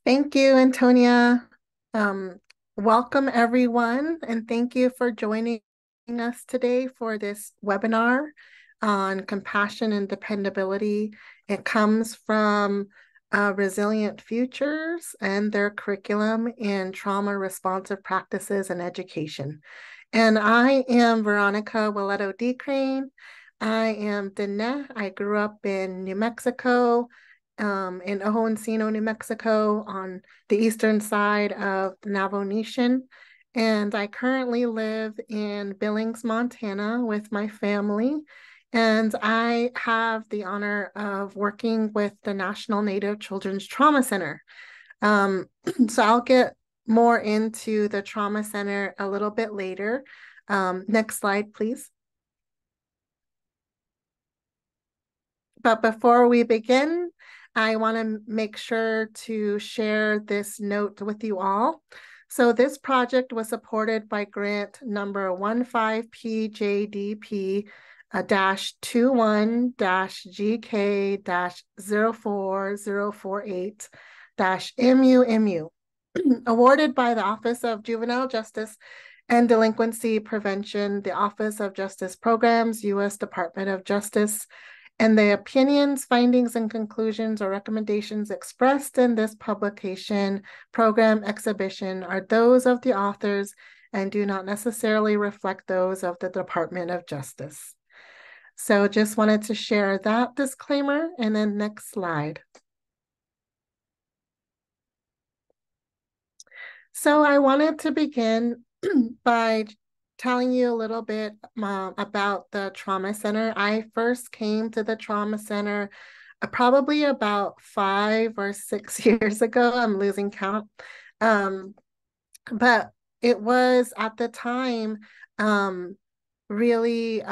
Thank you, Antonia. Um, Welcome, everyone, and thank you for joining us today for this webinar on compassion and dependability. It comes from Resilient Futures and their curriculum in trauma responsive practices and education. And I am Veronica Willeto DeCrane. I am Dene. I grew up in New Mexico, in Ojo Encino, New Mexico, on the eastern side of the Navajo Nation. And I currently live in Billings, Montana with my family. And I have the honor of working with the National Native Children's Trauma Center. Um, so I'll get more into the Trauma Center a little bit later. Next slide, please. But before we begin, I want to make sure to share this note with you all. So this project was supported by grant number 15PJDP dash 21 dash GK dash 04048 dash MUMU, awarded by the Office of Juvenile Justice and Delinquency Prevention, the Office of Justice Programs, U.S. Department of Justice, and the opinions, findings, and conclusions or recommendations expressed in this publication, program, exhibition are those of the authors and do not necessarily reflect those of the Department of Justice. So just wanted to share that disclaimer, and then next slide. So I wanted to begin by telling you a little bit about the Trauma Center. I first came to the Trauma Center probably about 5 or 6 years ago. I'm losing count. Um, but it was at the time um, really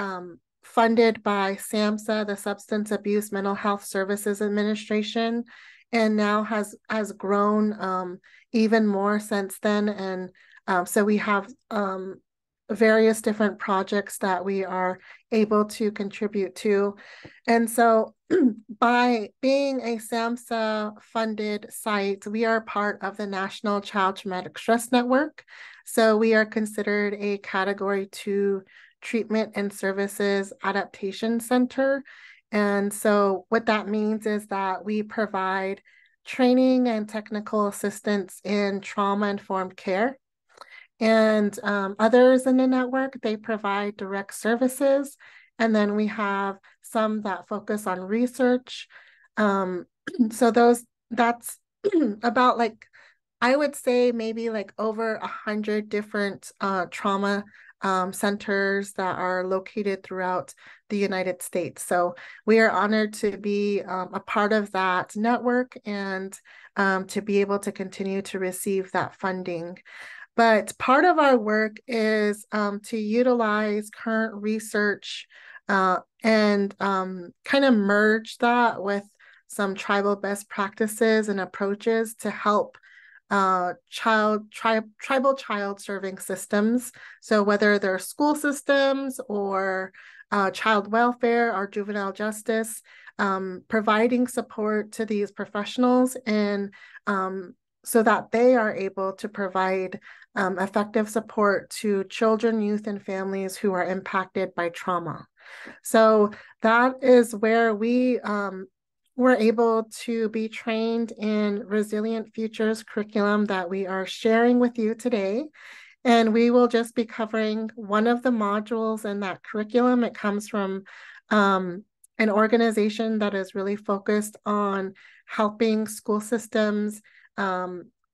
funded by SAMHSA, the Substance Abuse Mental Health Services Administration, and now has grown even more since then. And so we have various different projects that we are able to contribute to. And so by being a SAMHSA funded site, we are part of the National Child Traumatic Stress Network. So we are considered a Category 2 Treatment and Services Adaptation Center. And so what that means is that we provide training and technical assistance in trauma-informed care. And others in the network, they provide direct services. And then we have some that focus on research. Um, so that's about like, I would say maybe like over 100 different trauma centers that are located throughout the United States. So we are honored to be a part of that network and to be able to continue to receive that funding. But part of our work is to utilize current research and kind of merge that with some tribal best practices and approaches to help tribal child serving systems. So whether they're school systems or child welfare or juvenile justice, providing support to these professionals and so that they are able to provide effective support to children, youth, and families who are impacted by trauma. So that is where we were able to be trained in Resilient Futures curriculum that we are sharing with you today. And we will just be covering one of the modules in that curriculum. It comes from an organization that is really focused on helping school systems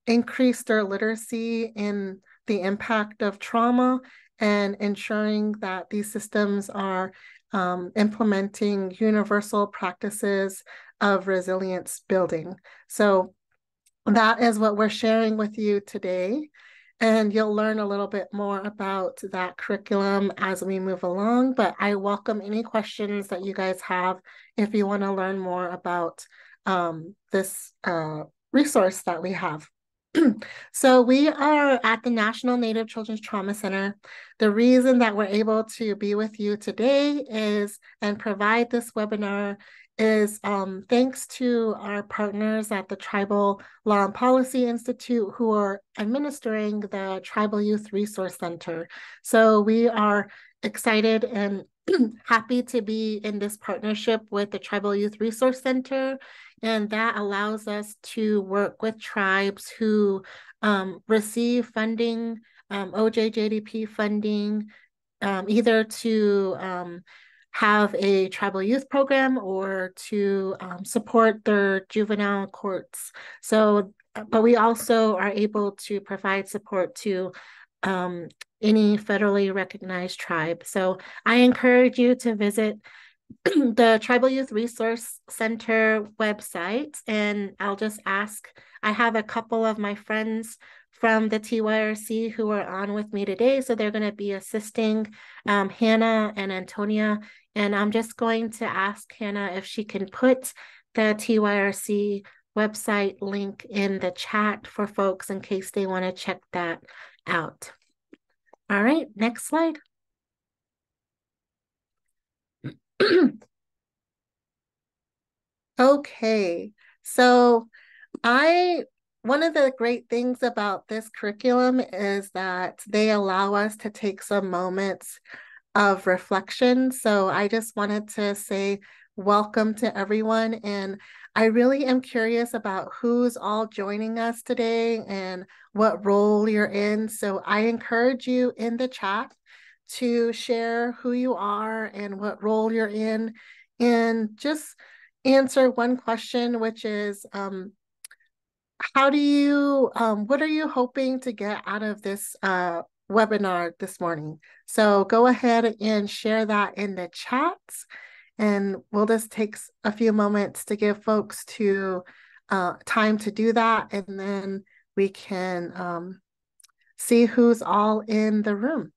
increase their literacy in the impact of trauma and ensuring that these systems are implementing universal practices of resilience building. So that is what we're sharing with you today. And you'll learn a little bit more about that curriculum as we move along, but I welcome any questions that you guys have if you want to learn more about this resource that we have. So we are at the National Native Children's Trauma Center. The reason that we're able to be with you today is and provide this webinar is thanks to our partners at the Tribal Law and Policy Institute who are administering the Tribal Youth Resource Center. So we are excited and happy to be in this partnership with the Tribal Youth Resource Center. And that allows us to work with tribes who receive funding, OJJDP funding, either to have a tribal youth program or to support their juvenile courts. So, but we also are able to provide support to any federally recognized tribe. So I encourage you to visit the Tribal Youth Resource Center website, and I'll just ask, I have a couple of my friends from the TYRC who are on with me today, so they're going to be assisting Hannah and Antonia, and I'm just going to ask Hannah if she can put the TYRC website link in the chat for folks in case they want to check that out. All right, next slide. Okay, so one of the great things about this curriculum is that they allow us to take some moments of reflection. So I just wanted to say welcome to everyone. And I really am curious about who's all joining us today and what role you're in. So I encourage you in the chat to share who you are and what role you're in, and just answer one question, which is, what are you hoping to get out of this webinar this morning? So go ahead and share that in the chats, and we'll just take a few moments to give folks time to do that, and then we can see who's all in the room.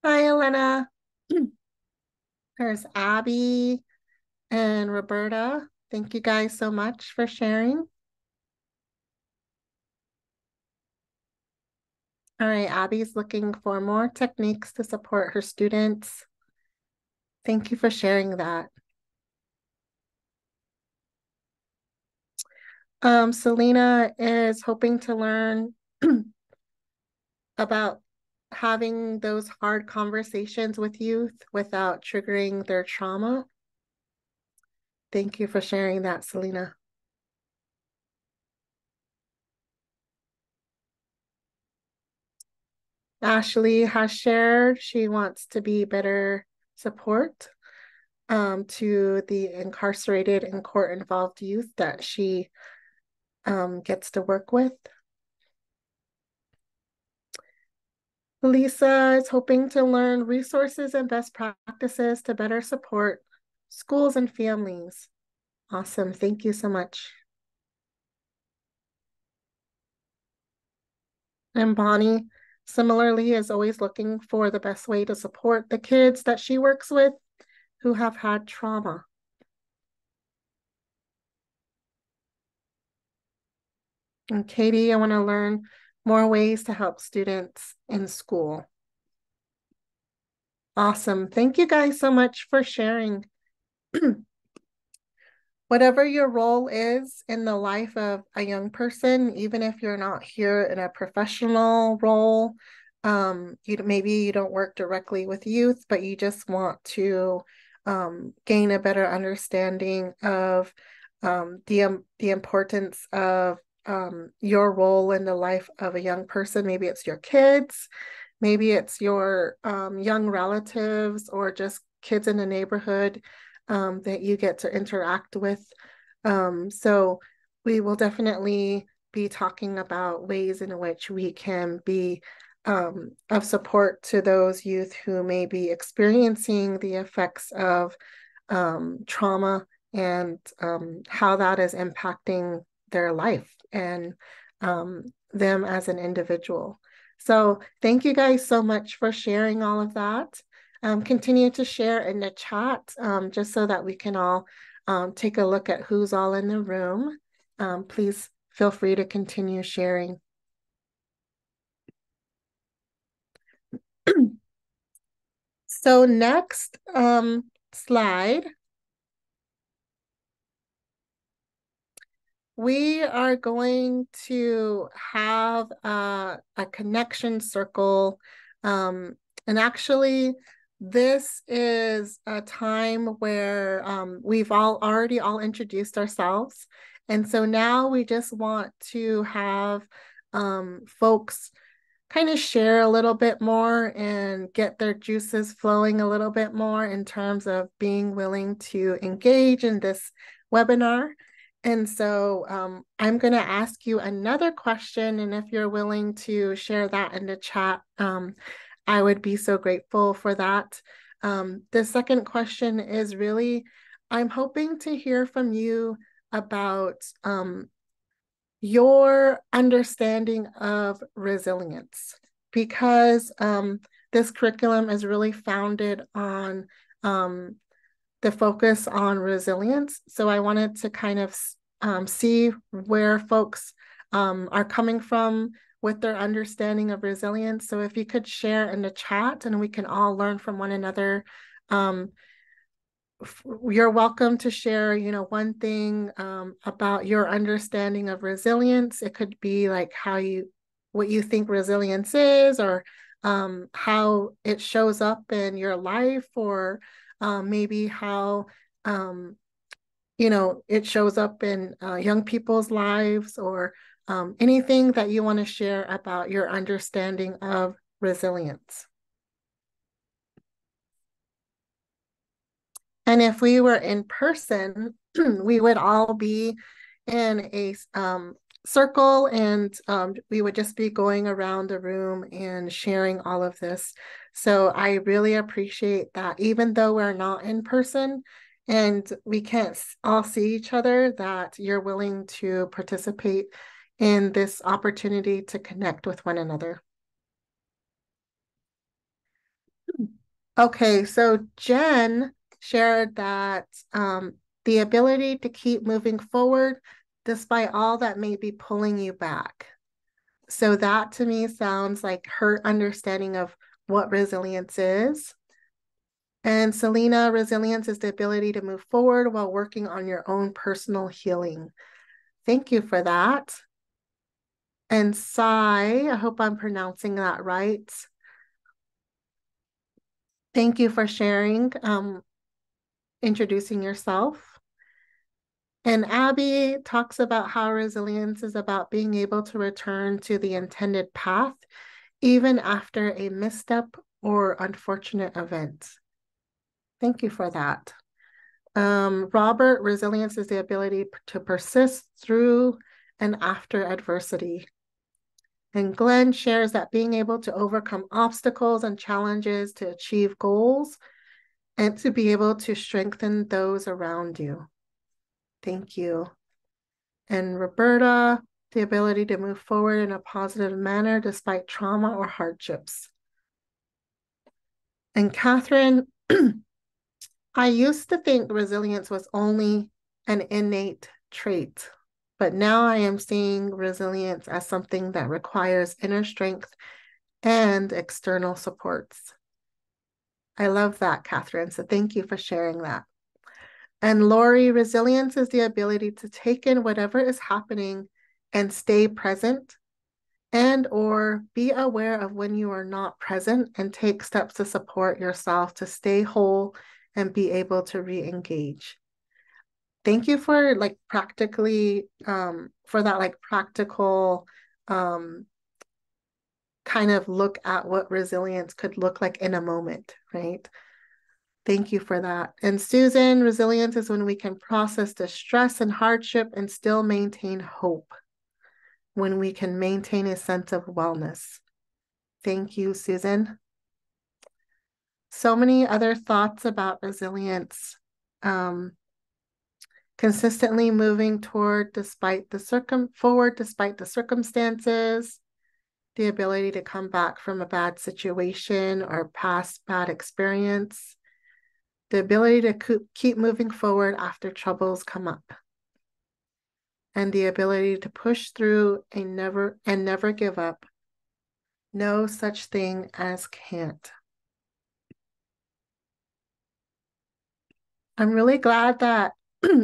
Hi, Elena. There's Abby and Roberta. Thank you guys so much for sharing. All right, Abby's looking for more techniques to support her students. Thank you for sharing that. Selena is hoping to learn about having those hard conversations with youth without triggering their trauma. Thank you for sharing that, Selena. Ashley has shared she wants to be better support to the incarcerated and court-involved youth that she gets to work with. Lisa is hoping to learn resources and best practices to better support schools and families. Awesome. Thank you so much. And Bonnie, similarly, is always looking for the best way to support the kids that she works with who have had trauma. And Katie, I want to learn more ways to help students in school. Awesome. Thank you guys so much for sharing. Whatever your role is in the life of a young person, even if you're not here in a professional role, maybe you don't work directly with youth, but you just want to gain a better understanding of the importance of your role in the life of a young person. Maybe it's your kids, maybe it's your young relatives, or just kids in the neighborhood that you get to interact with. So we will definitely be talking about ways in which we can be of support to those youth who may be experiencing the effects of trauma, and how that is impacting their life and them as an individual. So thank you guys so much for sharing all of that. Continue to share in the chat just so that we can all take a look at who's all in the room. Please feel free to continue sharing. So next slide, we are going to have a connection circle. And actually, this is a time where we've already all introduced ourselves. And so now we just want to have folks kind of share a little bit more and get their juices flowing a little bit more in terms of being willing to engage in this webinar. And so I'm going to ask you another question, and if you're willing to share that in the chat, I would be so grateful for that. The second question is really, I'm hoping to hear from you about your understanding of resilience, because this curriculum is really founded on the focus on resilience. So I wanted to kind of see where folks are coming from with their understanding of resilience. So if you could share in the chat and we can all learn from one another. You're welcome to share, one thing about your understanding of resilience. It could be like what you think resilience is, or how it shows up in your life, or maybe how it shows up in young people's lives, or anything that you want to share about your understanding of resilience. And if we were in person, we would all be in a circle, and we would just be going around the room and sharing all of this. So I really appreciate that, even though we're not in person and we can't all see each other, that you're willing to participate in this opportunity to connect with one another. Okay, so Jen shared that the ability to keep moving forward despite all that may be pulling you back. So that to me sounds like her understanding of what resilience is. And Selena, resilience is the ability to move forward while working on your own personal healing. Thank you for that. And Sai, I hope I'm pronouncing that right. Thank you for sharing, introducing yourself. And Abby talks about how resilience is about being able to return to the intended path, even after a misstep or unfortunate event. Thank you for that. Robert, resilience is the ability to persist through and after adversity. And Glenn shares that being able to overcome obstacles and challenges to achieve goals and to be able to strengthen those around you. Thank you. And Roberta, the ability to move forward in a positive manner despite trauma or hardships. And Catherine, I used to think resilience was only an innate trait, but now I am seeing resilience as something that requires inner strength and external supports. I love that, Catherine. So thank you for sharing that. And Lori, resilience is the ability to take in whatever is happening and stay present, and or be aware of when you are not present and take steps to support yourself to stay whole and be able to re-engage. Thank you for practically for that practical kind of look at what resilience could look like in a moment, right? Thank you for that. And Susan, resilience is when we can process distress and hardship and still maintain hope, when we can maintain a sense of wellness. Thank you, Susan. So many other thoughts about resilience. Consistently moving forward despite the circumstances. the ability to come back from a bad situation or past bad experience, the ability to keep moving forward after troubles come up, and the ability to push through and never give up. No such thing as can't. I'm really glad that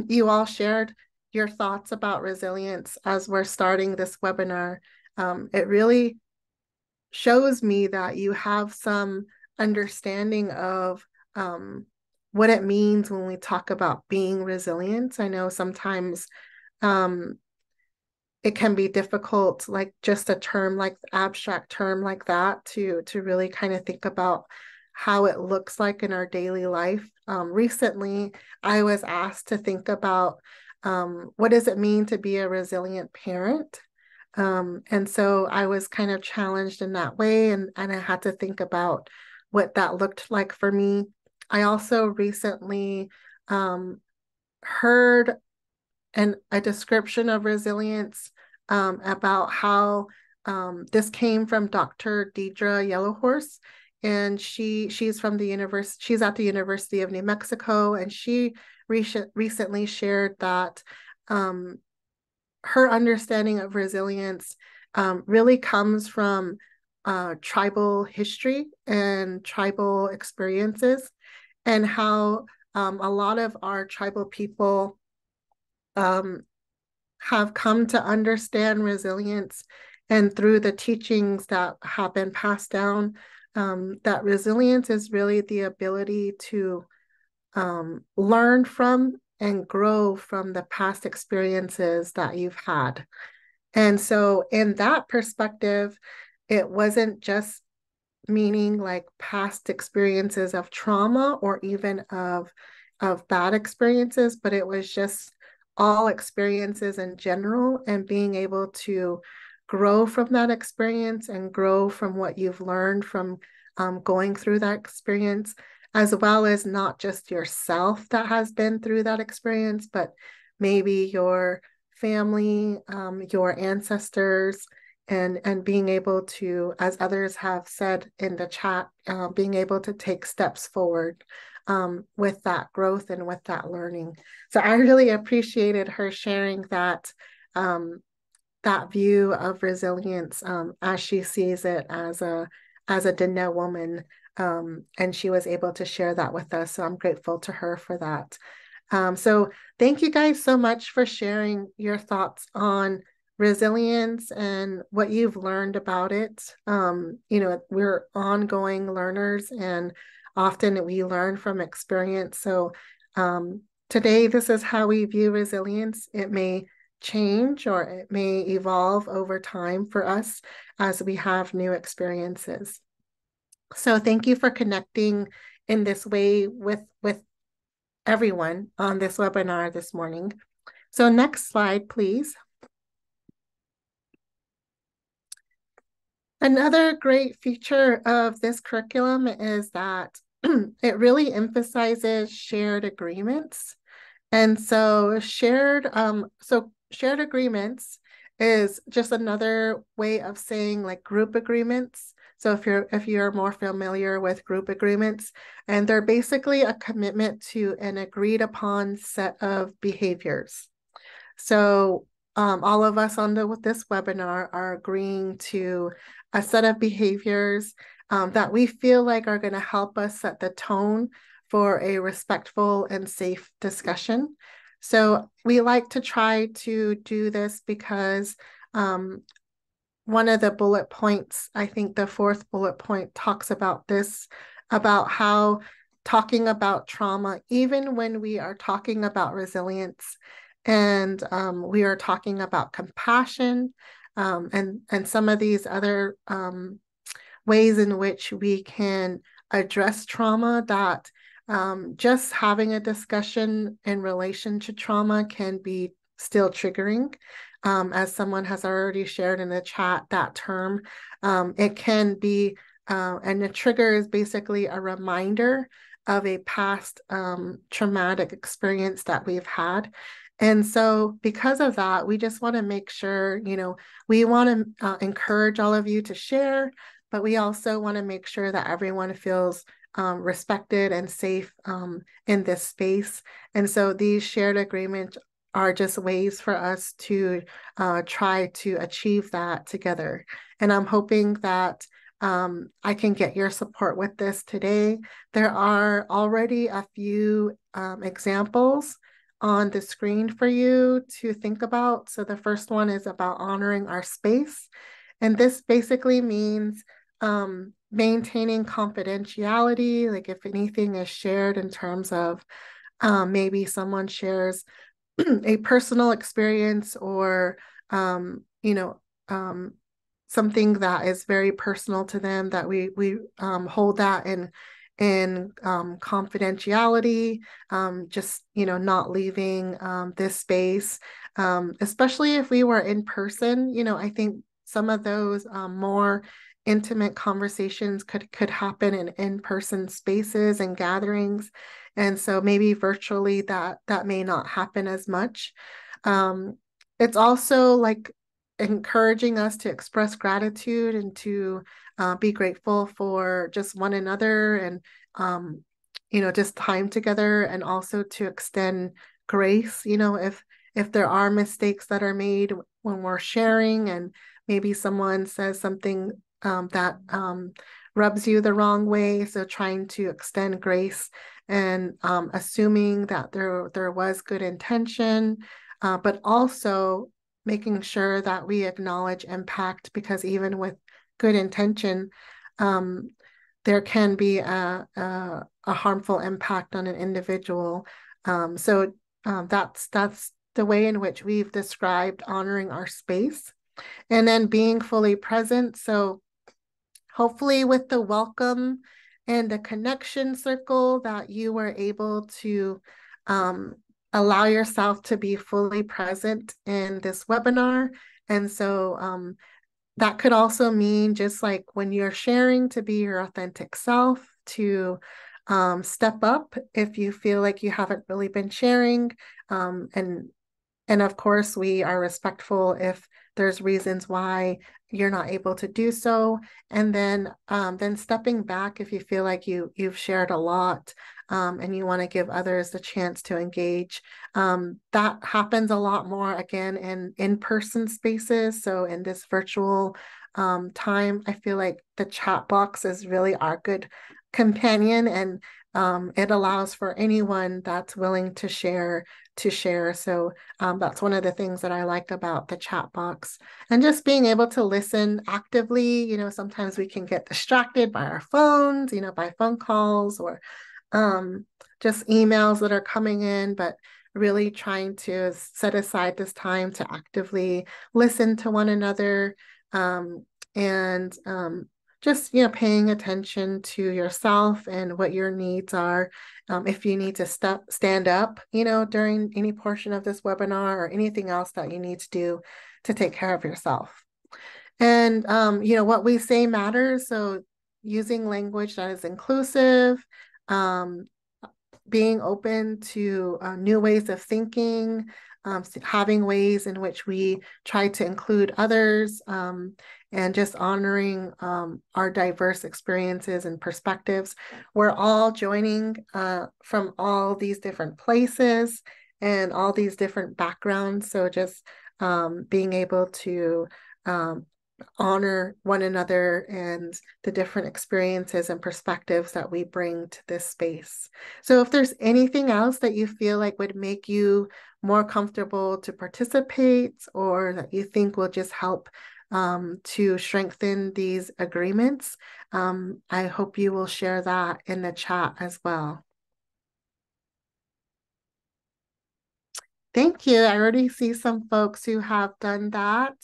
you all shared your thoughts about resilience as we're starting this webinar. It really shows me that you have some understanding of what it means when we talk about being resilient. I know sometimes it can be difficult, like just a term, like abstract term like that, to really kind of think about how it looks like in our daily life. Recently, I was asked to think about what does it mean to be a resilient parent? And so I was kind of challenged in that way, and I had to think about what that looked like for me. I also recently heard a description of resilience about how this came from Dr. Deidre Yellowhorse, and she's from the university. She's at the University of New Mexico, and she recently shared that her understanding of resilience really comes from tribal history and tribal experiences, and how a lot of our tribal people have come to understand resilience, and through the teachings that have been passed down, that resilience is really the ability to learn from and grow from the past experiences that you've had. And so in that perspective, it wasn't just meaning like past experiences of trauma or even of bad experiences, but it was just all experiences in general, and being able to grow from that experience and grow from what you've learned from going through that experience, as well as not just yourself that has been through that experience, but maybe your family, your ancestors, and being able to, as others have said in the chat, being able to take steps forward with that growth and with that learning. So I really appreciated her sharing that that view of resilience as she sees it as a Dene woman, and she was able to share that with us. So I'm grateful to her for that. So thank you guys so much for sharing your thoughts on resilience and what you've learned about it. We're ongoing learners, and often we learn from experience. So today, this is how we view resilience. It may change or it may evolve over time for us as we have new experiences. So thank you for connecting in this way with everyone on this webinar this morning. So next slide, please. Another great feature of this curriculum is that it really emphasizes shared agreements. And so shared agreements is just another way of saying like group agreements. So if you're more familiar with group agreements, and they're basically a commitment to an agreed upon set of behaviors. So all of us on this webinar are agreeing to a set of behaviors that we feel like are going to help us set the tone for a respectful and safe discussion. So we like to try to do this because one of the bullet points, I think the fourth bullet point, talks about this, about how talking about trauma, even when we are talking about resilience, and we are talking about compassion, and some of these other ways in which we can address trauma, that just having a discussion in relation to trauma can be still triggering. As someone has already shared in the chat, that term, it can be, and the trigger is basically a reminder of a past traumatic experience that we've had. And so because of that, we just want to make sure, we want to encourage all of you to share, but we also want to make sure that everyone feels respected and safe in this space. And so these shared agreements are just ways for us to try to achieve that together. And I'm hoping that I can get your support with this today. There are already a few examples on the screen for you to think about. So the first one is about honoring our space. And this basically means maintaining confidentiality, like if anything is shared in terms of maybe someone shares a personal experience or um, something that is very personal to them, that we hold that in confidentiality, just not leaving this space, especially if we were in person. I think some of those more intimate conversations could happen in in-person spaces and gatherings, and so maybe virtually that may not happen as much. It's also like encouraging us to express gratitude and to be grateful for just one another and just time together, and also to extend grace, if there are mistakes that are made when we're sharing, and maybe someone says something that rubs you the wrong way. So trying to extend grace and assuming that there was good intention, but also making sure that we acknowledge impact, because even with good intention, um, there can be a harmful impact on an individual. That's the way in which we've described honoring our space. And then being fully present. So hopefully with the welcome and the connection circle, that you were able to allow yourself to be fully present in this webinar. And so that could also mean, just like when you're sharing, to be your authentic self, to step up if you feel like you haven't really been sharing, and of course, we are respectful if there's reasons why you're not able to do so. And then stepping back if you feel like you've shared a lot, and you want to give others the chance to engage. That happens a lot more, again, in in-person spaces. So in this virtual time, I feel like the chat box is really our good companion, and it allows for anyone that's willing to share to share. So that's one of the things that I like about the chat box, and just being able to listen actively. Sometimes we can get distracted by our phones, by phone calls or um, just emails that are coming in, but really trying to set aside this time to actively listen to one another, and just paying attention to yourself and what your needs are. If you need to stand up during any portion of this webinar, or anything else that you need to do to take care of yourself. And what we say matters. So using language that is inclusive, um, being open to new ways of thinking, having ways in which we try to include others, and just honoring our diverse experiences and perspectives. We're all joining from all these different places and all these different backgrounds. So just being able to honor one another and the different experiences and perspectives that we bring to this space. So if there's anything else that you feel like would make you more comfortable to participate, or that you think will just help to strengthen these agreements, I hope you will share that in the chat as well. Thank you. I already see some folks who have done that.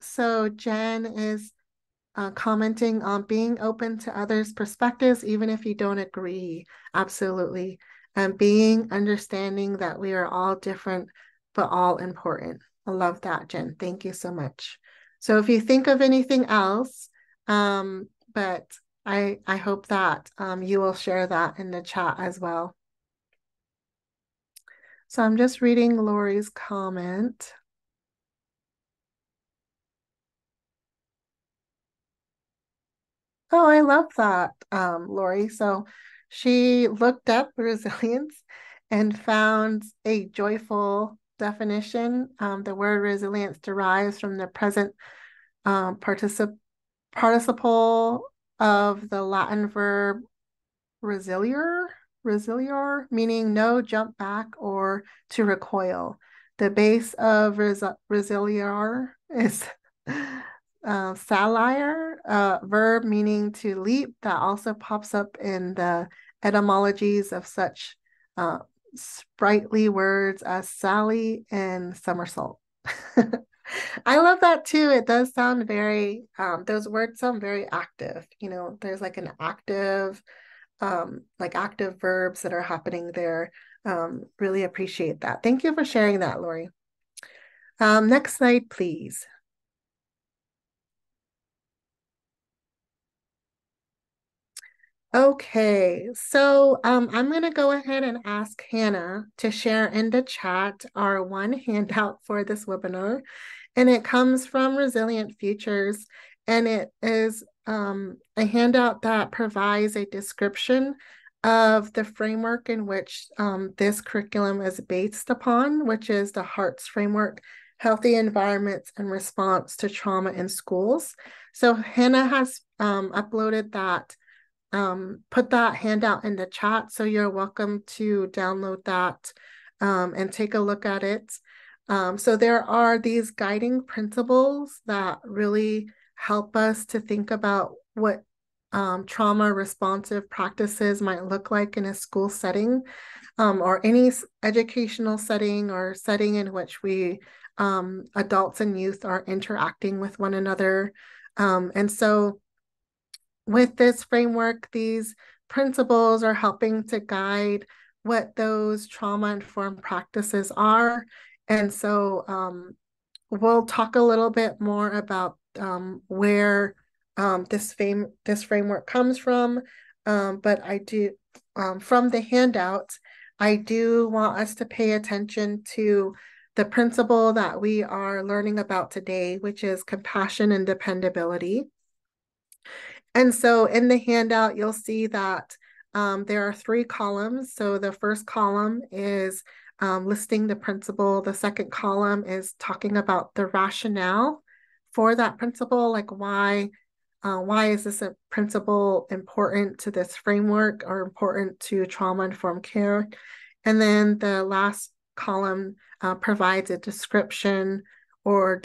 So Jen is commenting on being open to others' perspectives, even if you don't agree. Absolutely. And being understanding that we are all different, but all important. I love that, Jen. Thank you so much. So if you think of anything else, but I hope that you will share that in the chat as well. So I'm just reading Lori's comment. Oh, I love that, Lori. So she looked up resilience and found a joyful definition. The word resilience derives from the present participle of the Latin verb resilier, resilior, meaning no jump back or to recoil. The base of resiliar is salir, verb meaning to leap, that also pops up in the etymologies of such sprightly words as sally and somersault. I love that too. It does sound very, those words sound very active. You know, there's like an active, like active verbs that are happening there. Really appreciate that. Thank you for sharing that, Lori. Next slide, please. Okay, so I'm going to go ahead and ask Hannah to share in the chat our one handout for this webinar, and it comes from Resilient Futures, and it is a handout that provides a description of the framework in which this curriculum is based upon, which is the HEARTS framework, Healthy Environments and Response to Trauma in Schools. So Hannah has uploaded that, put that handout in the chat, so you're welcome to download that and take a look at it. So there are these guiding principles that really help us to think about what trauma responsive practices might look like in a school setting, or any educational setting or setting in which we adults and youth are interacting with one another. And so with this framework, these principles are helping to guide what those trauma-informed practices are. And so we'll talk a little bit more about where this framework comes from. But I do, from the handout, I do want us to pay attention to the principle that we are learning about today, which is compassion and dependability. And so in the handout, you'll see that there are 3 columns. So the first column is listing the principle. The second column is talking about the rationale for that principle, like why is this a principle important to this framework or important to trauma-informed care? And then the last column provides a description or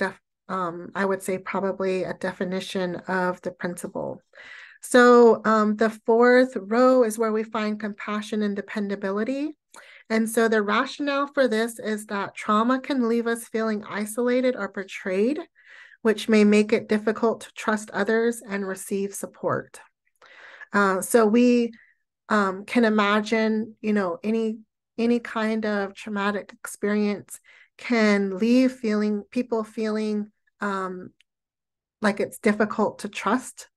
I would say probably a definition of the principle. So the 4th row is where we find compassion and dependability. And so the rationale for this is that trauma can leave us feeling isolated or betrayed, which may make it difficult to trust others and receive support. So we can imagine, you know, any kind of traumatic experience can leave people feeling like it's difficult to trust.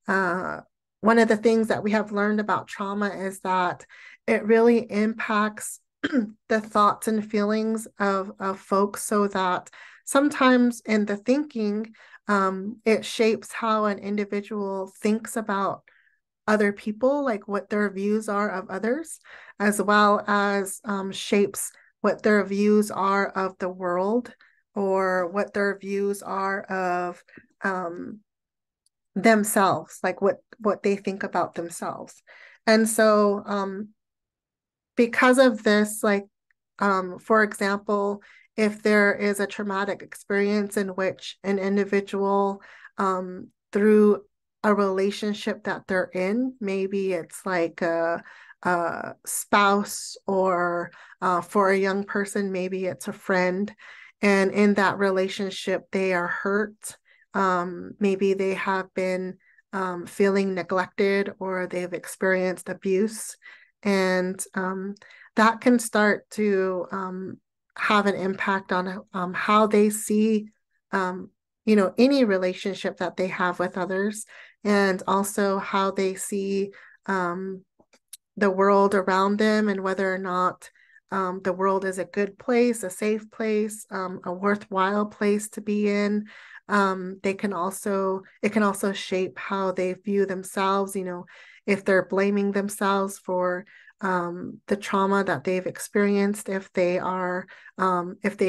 One of the things that we have learned about trauma is that it really impacts the thoughts and feelings of folks, so that sometimes in the thinking, it shapes how an individual thinks about other people, like what their views are of others, as well as shapes what their views are of the world, or what their views are of themselves, like what they think about themselves. And so because of this, like for example, if there is a traumatic experience in which an individual through a relationship that they're in, maybe it's like a spouse, or for a young person, maybe it's a friend, and in that relationship they are hurt. Maybe they have been feeling neglected, or they've experienced abuse, and that can start to have an impact on how they see, you know, any relationship that they have with others, and also how they see the world around them, and whether or not the world is a good place, a safe place, a worthwhile place to be in. It can also shape how they view themselves, if they're blaming themselves for the trauma that they've experienced, if they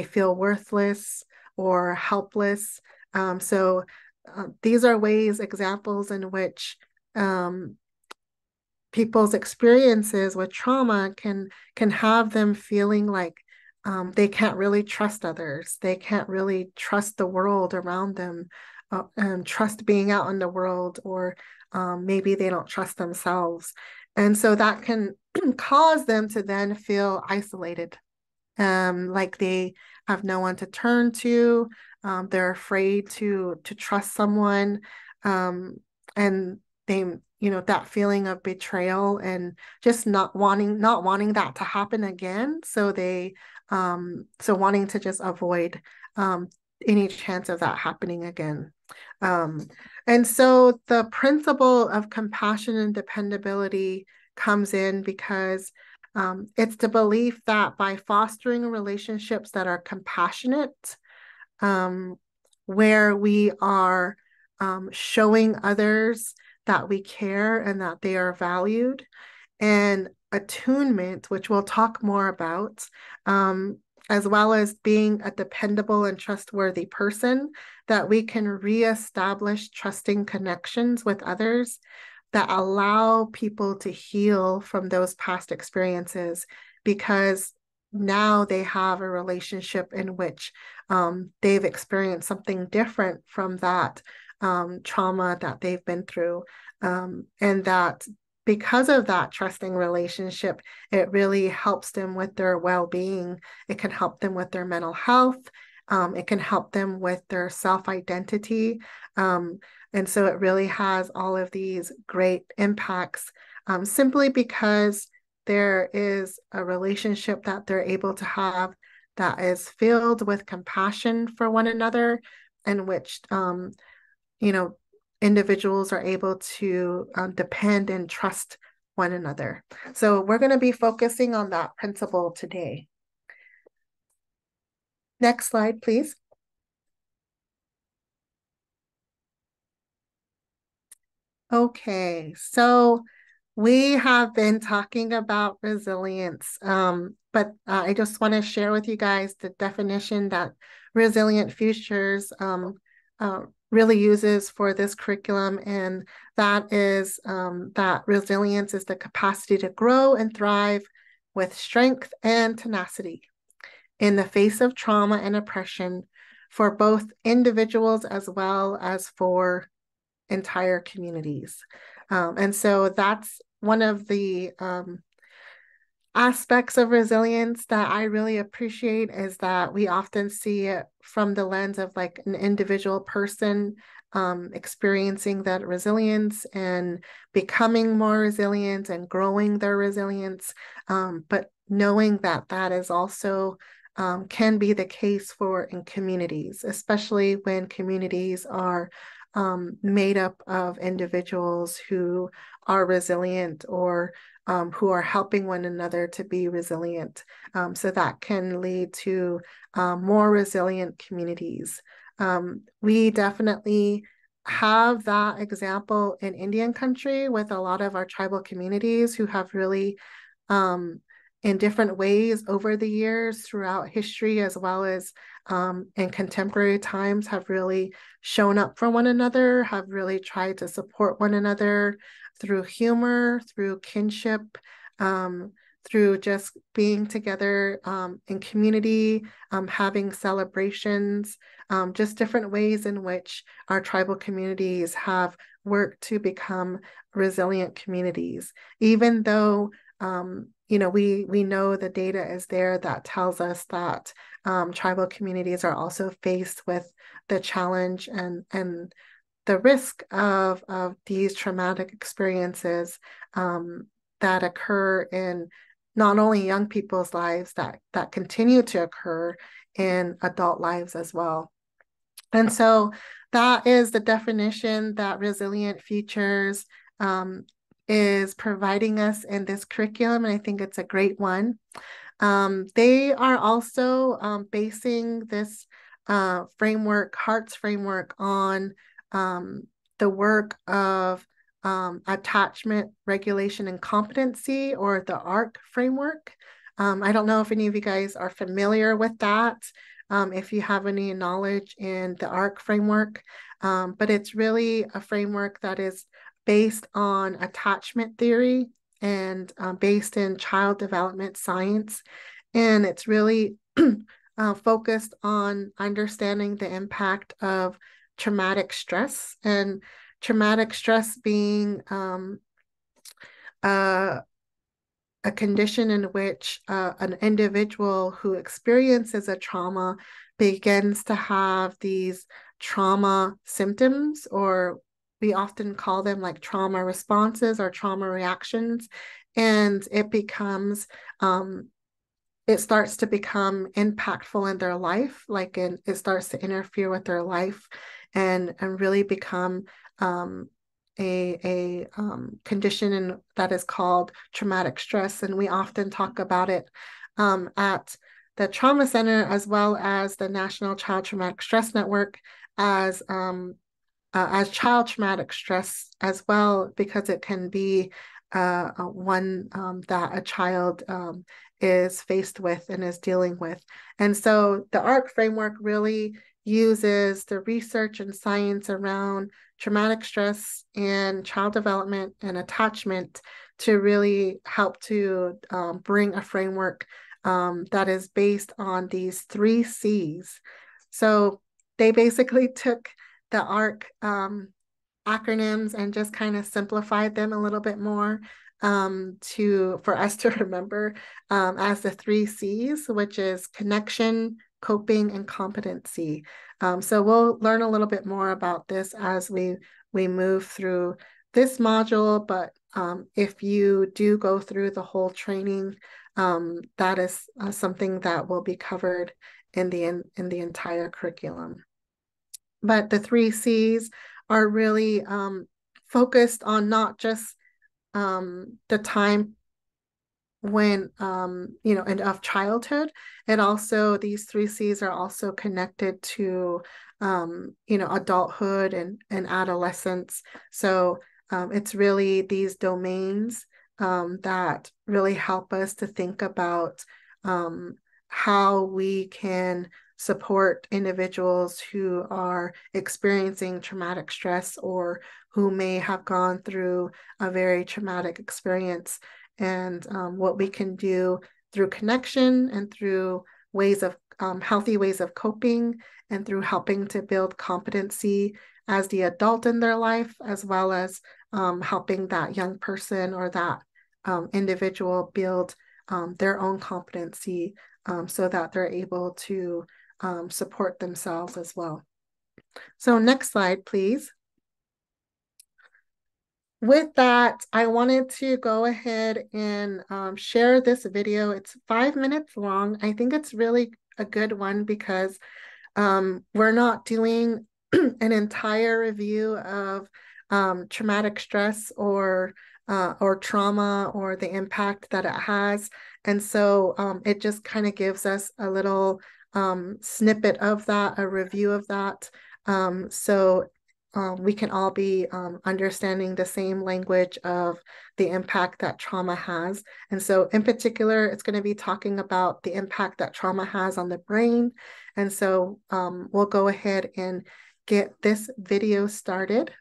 feel worthless or helpless. These are examples in which people's experiences with trauma can have them feeling like they can't really trust others. They can't really trust the world around them, and trust being out in the world, or maybe they don't trust themselves. And so that can cause them to then feel isolated, like they have no one to turn to. They're afraid to trust someone, and they, that feeling of betrayal and just not wanting that to happen again. So wanting to just avoid any chance of that happening again. And so the principle of compassion and dependability comes in because it's the belief that by fostering relationships that are compassionate, where we are showing others that we care and that they are valued, and attunement, which we'll talk more about, as well as being a dependable and trustworthy person, that we can reestablish trusting connections with others that allow people to heal from those past experiences, because now they have a relationship in which they've experienced something different from that trauma that they've been through. And that because of that trusting relationship, it really helps them with their well-being. It can help them with their mental health. It can help them with their self-identity. And so it really has all of these great impacts, simply because there is a relationship that they're able to have that is filled with compassion for one another, in which, individuals are able to depend and trust one another. So we're going to be focusing on that principle today. Next slide, please. Okay, so we have been talking about resilience, but I just want to share with you guys the definition that Resilient Futures really uses for this curriculum, and that is that resilience is the capacity to grow and thrive with strength and tenacity in the face of trauma and oppression for both individuals as well as for entire communities. And so that's one of the aspects of resilience that I really appreciate, is that we often see it from the lens of like an individual person experiencing that resilience and becoming more resilient and growing their resilience. But knowing that that is also can be the case in communities, especially when communities are made up of individuals who are resilient, or who are helping one another to be resilient. So that can lead to more resilient communities. We definitely have that example in Indian country with a lot of our tribal communities who have really, in different ways over the years throughout history, as well as in contemporary times, have really shown up for one another, have really tried to support one another through humor, through kinship, through just being together in community, having celebrations, just different ways in which our tribal communities have worked to become resilient communities, even though we know the data is there that tells us that tribal communities are also faced with the challenge and the risk of these traumatic experiences that occur in not only young people's lives, that continue to occur in adult lives as well. And so that is the definition that Resilient Futures is providing us in this curriculum, and I think it's a great one. They are also basing this framework, Hart's framework, on the work of attachment, regulation, and competency, or the ARC framework. I don't know if any of you guys are familiar with that, if you have any knowledge in the ARC framework, but it's really a framework that is based on attachment theory and based in child development science. And it's really focused on understanding the impact of traumatic stress, and traumatic stress being a condition in which an individual who experiences a trauma begins to have these trauma symptoms, or we often call them like trauma responses or trauma reactions. And it becomes, it starts to become impactful in their life, it starts to interfere with their life and really become a condition that is called traumatic stress. And we often talk about it at the Trauma Center, as well as the National Child Traumatic Stress Network, as child traumatic stress as well, because it can be one that a child is faced with and is dealing with. And so the ARC framework really uses the research and science around traumatic stress and child development and attachment to really help to bring a framework that is based on these 3 C's. So they basically took the ARC acronyms and just kind of simplified them a little bit more for us to remember as the 3 C's, which is connection, coping, and competency. So we'll learn a little bit more about this as we move through this module, but if you do go through the whole training, that is something that will be covered in the entire curriculum. But the 3 C's are really focused on not just the time when and of childhood. It also, these 3 C's are also connected to adulthood and adolescence. So it's really these domains that really help us to think about how we can support individuals who are experiencing traumatic stress or who may have gone through a very traumatic experience, and what we can do through connection and through ways of healthy ways of coping, and through helping to build competency as the adult in their life, as well as helping that young person or that individual build their own competency so that they're able to support themselves as well. So next slide, please. With that, I wanted to go ahead and share this video. It's 5 minutes long. I think it's really a good one because we're not doing an entire review of traumatic stress or trauma or the impact that it has. And so it just kind of gives us a little snippet of that, a review of that. So we can all be understanding the same language of the impact that trauma has. And so in particular, it's going to be talking about the impact that trauma has on the brain. And so we'll go ahead and get this video started.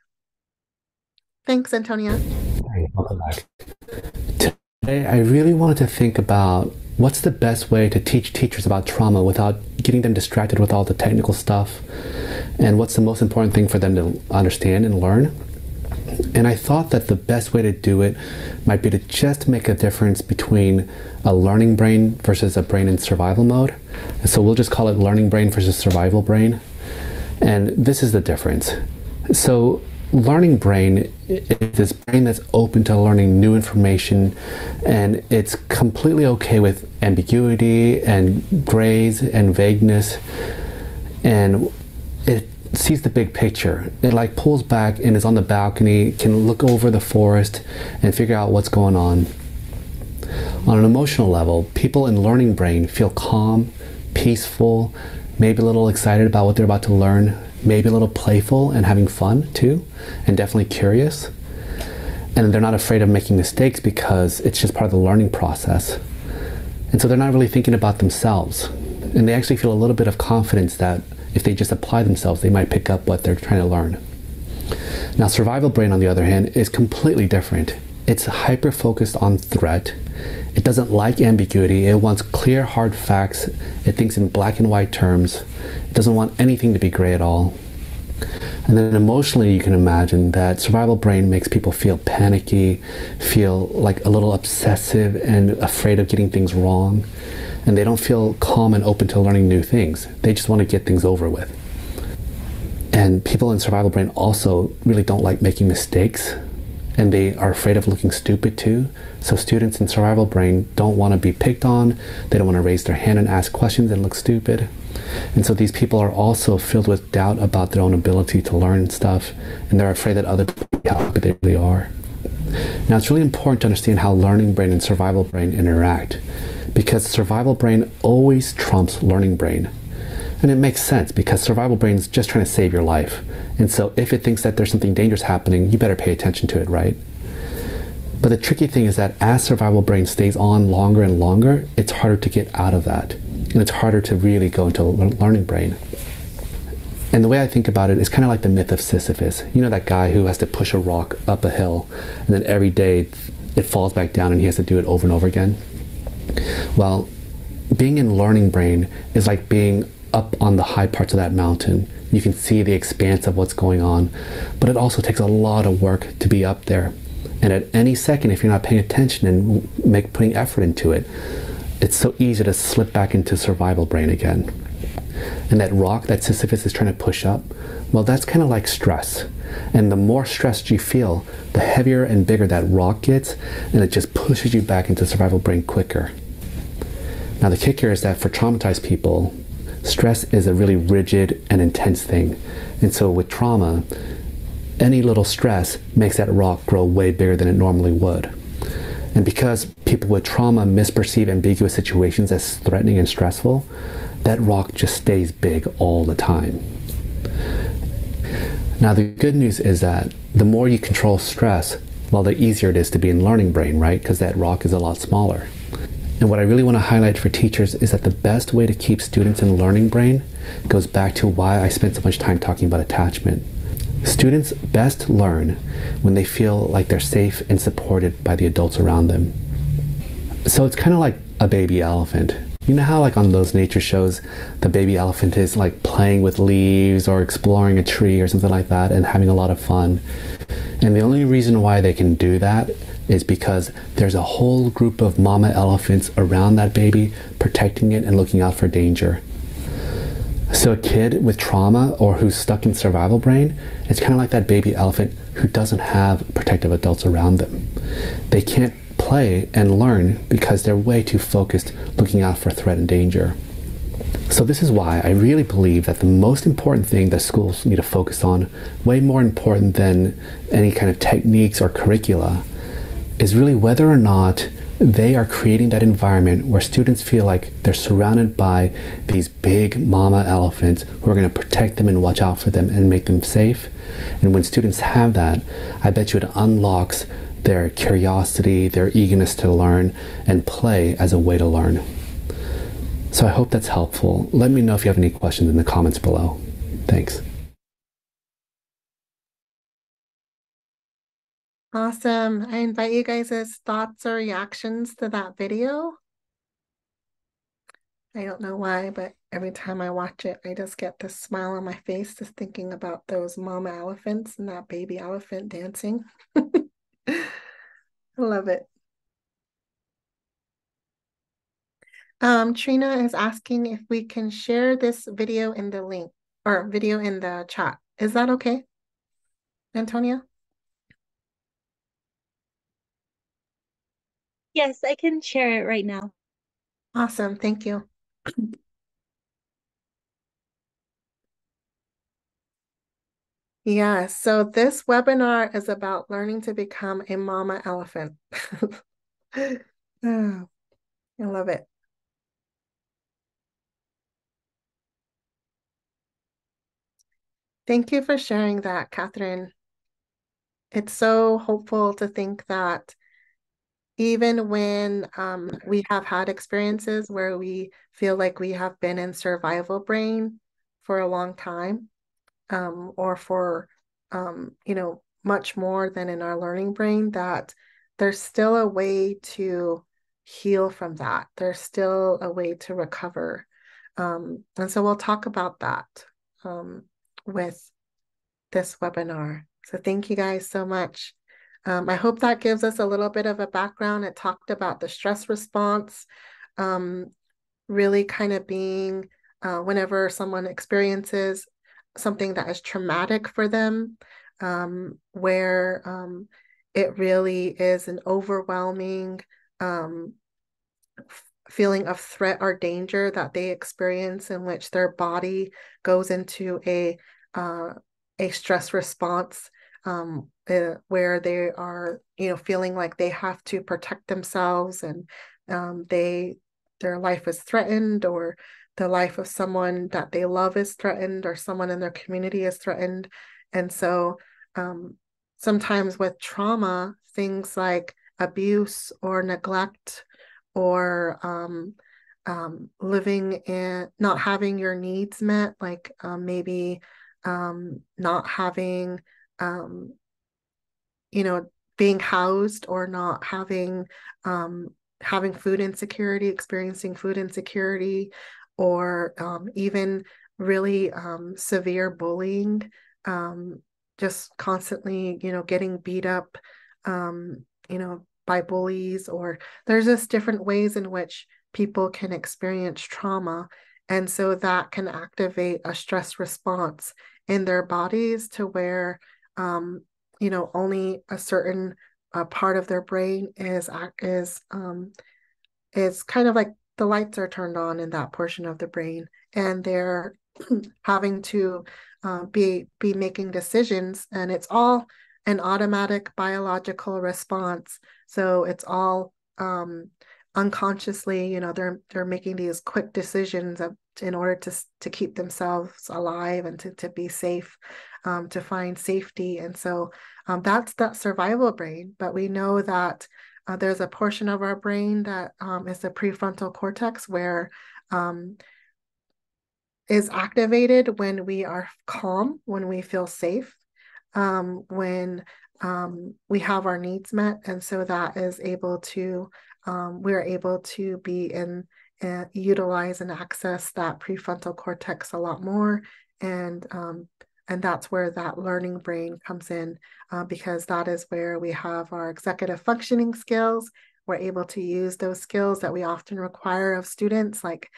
Thanks, Antonia. Hey, welcome back. Today, I really wanted to think about what's the best way to teach teachers about trauma without getting them distracted with all the technical stuff, and what's the most important thing for them to understand and learn. And I thought that the best way to do it might be to just make a difference between a learning brain versus a brain in survival mode. And so we'll just call it learning brain versus survival brain. And this is the difference. So learning brain is this brain that's open to learning new information, and it's completely okay with ambiguity and grays and vagueness, and it sees the big picture. It like pulls back and is on the balcony, can look over the forest and figure out what's going on. On an emotional level, people in learning brain feel calm, peaceful, maybe a little excited about what they're about to learn, maybe a little playful and having fun too, and definitely curious. And they're not afraid of making mistakes because it's just part of the learning process. And so they're not really thinking about themselves. And they actually feel a little bit of confidence that if they just apply themselves, they might pick up what they're trying to learn. Now, survival brain, on the other hand, is completely different. It's hyper-focused on threat. It doesn't like ambiguity. It wants clear, hard facts. It thinks in black and white terms. It doesn't want anything to be gray at all. And then emotionally, you can imagine that survival brain makes people feel panicky, feel like a little obsessive and afraid of getting things wrong. And they don't feel calm and open to learning new things. They just want to get things over with. And people in survival brain also really don't like making mistakes. And they are afraid of looking stupid too. So students in survival brain don't want to be picked on. They don't want to raise their hand and ask questions and look stupid. And so these people are also filled with doubt about their own ability to learn stuff. And they're afraid that other people know how good they really are. Now, it's really important to understand how learning brain and survival brain interact, because survival brain always trumps learning brain. And it makes sense because survival brain is just trying to save your life. And so if it thinks that there's something dangerous happening, you better pay attention to it, right? But the tricky thing is that as survival brain stays on longer and longer, it's harder to get out of that. And it's harder to really go into learning brain. And the way I think about it is kind of like the myth of Sisyphus. You know, that guy who has to push a rock up a hill, and then every day it falls back down and he has to do it over and over again. Well, being in learning brain is like being up on the high parts of that mountain. You can see the expanse of what's going on, but it also takes a lot of work to be up there. And at any second, if you're not paying attention and putting effort into it, it's so easy to slip back into survival brain again. And that rock that Sisyphus is trying to push up, well, that's kind of like stress. And the more stressed you feel, the heavier and bigger that rock gets, and it just pushes you back into survival brain quicker. Now, the kicker is that for traumatized people, stress is a really rigid and intense thing. And so with trauma, any little stress makes that rock grow way bigger than it normally would. And because people with trauma misperceive ambiguous situations as threatening and stressful, that rock just stays big all the time. Now, the good news is that the more you control stress, well, the easier it is to be in learning brain, right? Because that rock is a lot smaller. And what I really want to highlight for teachers is that the best way to keep students in learning brain goes back to why I spent so much time talking about attachment. Students best learn when they feel like they're safe and supported by the adults around them. So it's kind of like a baby elephant. You know how like on those nature shows, the baby elephant is like playing with leaves or exploring a tree or something like that and having a lot of fun. And the only reason why they can do that is because there's a whole group of mama elephants around that baby protecting it and looking out for danger. So a kid with trauma or who's stuck in survival brain, it's kind of like that baby elephant who doesn't have protective adults around them. They can't play and learn because they're way too focused looking out for threat and danger. So this is why I really believe that the most important thing that schools need to focus on, way more important than any kind of techniques or curricula, is really whether or not they are creating that environment where students feel like they're surrounded by these big mama elephants who are going to protect them and watch out for them and make them safe. And when students have that, I bet you it unlocks their curiosity, their eagerness to learn, and play as a way to learn. So I hope that's helpful. Let me know if you have any questions in the comments below. Thanks. Awesome. I invite you guys' thoughts or reactions to that video. I don't know why, but every time I watch it, I just get this smile on my face just thinking about those mama elephants and that baby elephant dancing. I love it. Trina is asking if we can share this video in the link or video in the chat. Is that okay, Antonia? Yes, I can share it right now. Awesome. Thank you. Yeah, so this webinar is about learning to become a mama elephant. I love it. Thank you for sharing that, Catherine. It's so hopeful to think that even when we have had experiences where we feel like we have been in survival brain for a long time, or for much more than in our learning brain, that there's still a way to heal from that. There's still a way to recover. And so we'll talk about that with this webinar. So thank you guys so much. I hope that gives us a little bit of a background. It talked about the stress response, really kind of being whenever someone experiences something that is traumatic for them, where it really is an overwhelming feeling of threat or danger that they experience, in which their body goes into a stress response, where they are, feeling like they have to protect themselves, and their life is threatened, or the life of someone that they love is threatened, or someone in their community is threatened. And so sometimes with trauma, things like abuse or neglect, or living in not having your needs met, like maybe not having, being housed, or not having food insecurity, experiencing food insecurity, or even really severe bullying, just constantly, getting beat up, by bullies, or there's just different ways in which people can experience trauma. And so that can activate a stress response in their bodies, to where, only a certain part of their brain is kind of like the lights are turned on in that portion of the brain, and they're having to be making decisions, and it's all an automatic biological response. So it's all unconsciously, they're making these quick decisions in order to keep themselves alive, and to be safe, to find safety. And so that's that survival brain. But we know that there's a portion of our brain that is the prefrontal cortex, where is activated when we are calm, when we feel safe, when we have our needs met. And so that is able to, we're able to be utilize and access that prefrontal cortex a lot more. And that's where that learning brain comes in, because that is where we have our executive functioning skills. We're able to use those skills that we often require of students, like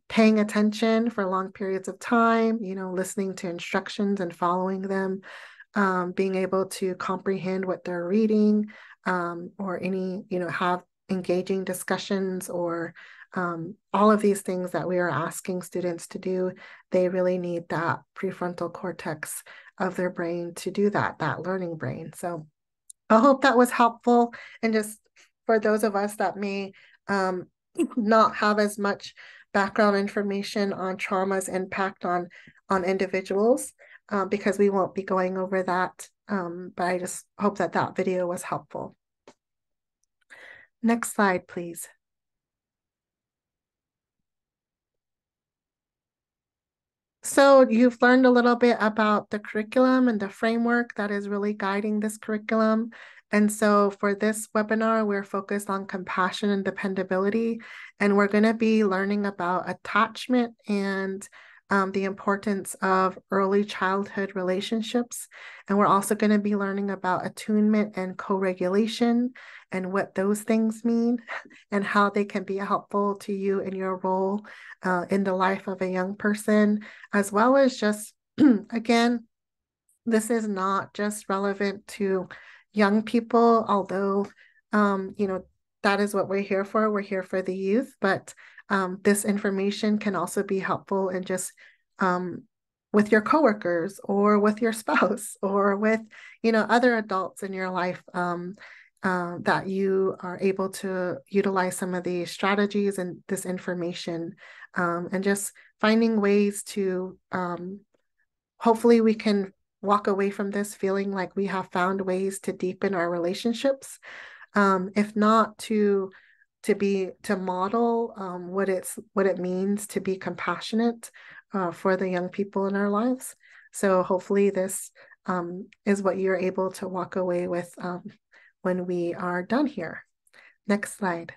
paying attention for long periods of time, listening to instructions and following them, being able to comprehend what they're reading, or have engaging discussions, or all of these things that we are asking students to do. They really need that prefrontal cortex of their brain to do that learning brain. So I hope that was helpful. And just for those of us that may not have as much background information on trauma's impact on individuals, because we won't be going over that. But I just hope that video was helpful. Next slide, please. So you've learned a little bit about the curriculum and the framework that is really guiding this curriculum. And so for this webinar, we're focused on compassion and dependability, and we're going to be learning about attachment and the importance of early childhood relationships. And we're also going to be learning about attunement and co-regulation, and what those things mean, and how they can be helpful to you in your role in the life of a young person, as well as just, again, this is not just relevant to young people, although, that is what we're here for. We're here for the youth, but this information can also be helpful in just with your coworkers, or with your spouse, or with, other adults in your life. that you are able to utilize some of these strategies and this information, and just finding ways to hopefully we can walk away from this feeling like we have found ways to deepen our relationships, if not to model what it means to be compassionate for the young people in our lives. So hopefully this is what you're able to walk away with when we are done here. Next slide.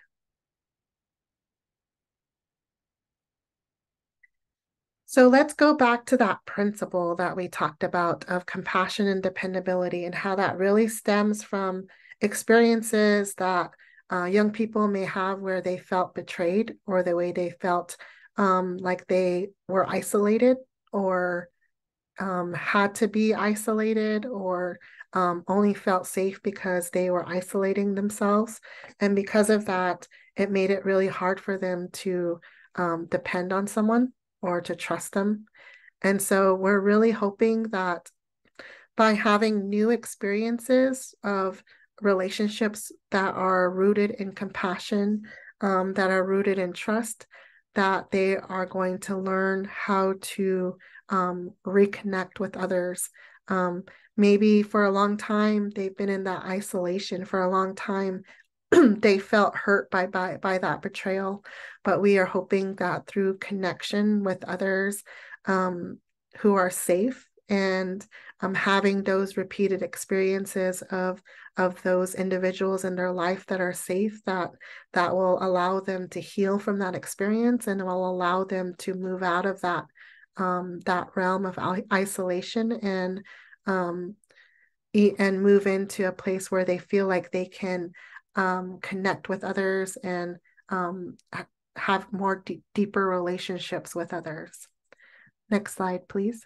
So let's go back to that principle that we talked about of compassion and dependability, and how that really stems from experiences that young people may have where they felt betrayed, or the way they felt like they were isolated, or had to be isolated, or only felt safe because they were isolating themselves. And because of that, it made it really hard for them to depend on someone or to trust them. And so we're really hoping that by having new experiences of relationships that are rooted in compassion, that are rooted in trust, that they are going to learn how to reconnect with others. Maybe for a long time, they've been in that isolation for a long time. They felt hurt by that betrayal, but we are hoping that through connection with others who are safe, and having those repeated experiences of those individuals in their life that are safe, that will allow them to heal from that experience, and will allow them to move out of that realm of isolation, and move into a place where they feel like they can connect with others, and have more deeper relationships with others. Next slide, please.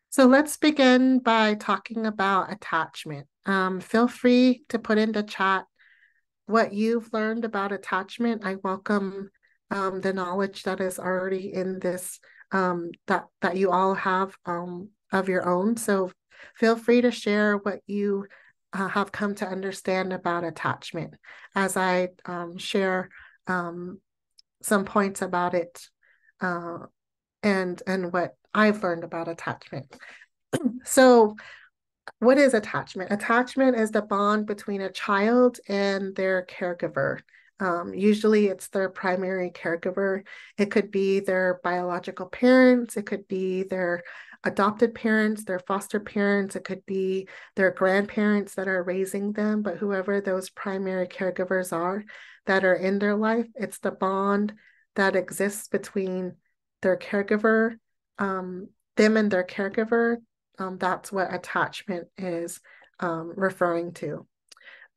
So let's begin by talking about attachment. Feel free to put in the chat what you've learned about attachment. I welcome the knowledge that is already in this, that you all have of your own. So feel free to share what you have come to understand about attachment, as I share some points about it, and what I've learned about attachment. So what is attachment? Attachment is the bond between a child and their caregiver. Usually it's their primary caregiver. It could be their biological parents. It could be their adopted parents, their foster parents. It could be their grandparents that are raising them, but whoever those primary caregivers are that are in their life, it's the bond that exists between their caregiver, them and their caregiver. That's what attachment is referring to.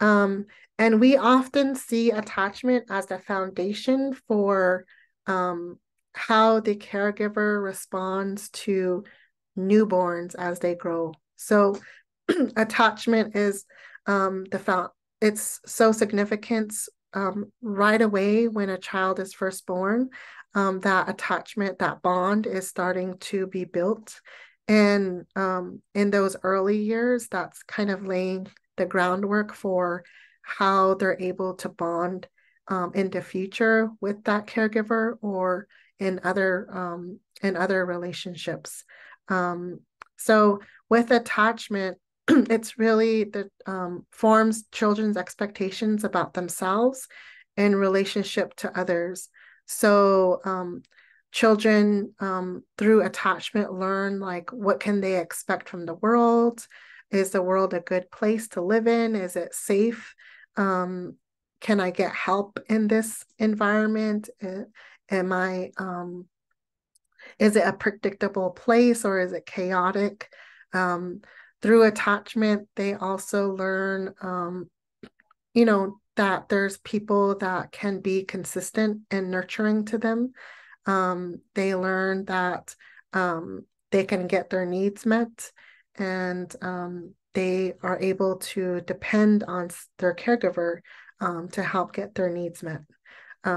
And we often see attachment as the foundation for how the caregiver responds to newborns as they grow. So attachment is it's so significant right away when a child is first born. That attachment, that bond is starting to be built. And in those early years, that's kind of laying the groundwork for how they're able to bond in the future with that caregiver, or in other relationships. So with attachment, it's really the forms children's expectations about themselves in relationship to others. So children through attachment learn, like, what can they expect from the world? Is the world a good place to live in? Is it safe? Can I get help in this environment? Is it a predictable place, or is it chaotic? Through attachment, they also learn, that there's people that can be consistent and nurturing to them. They learn that they can get their needs met, and they are able to depend on their caregiver to help get their needs met.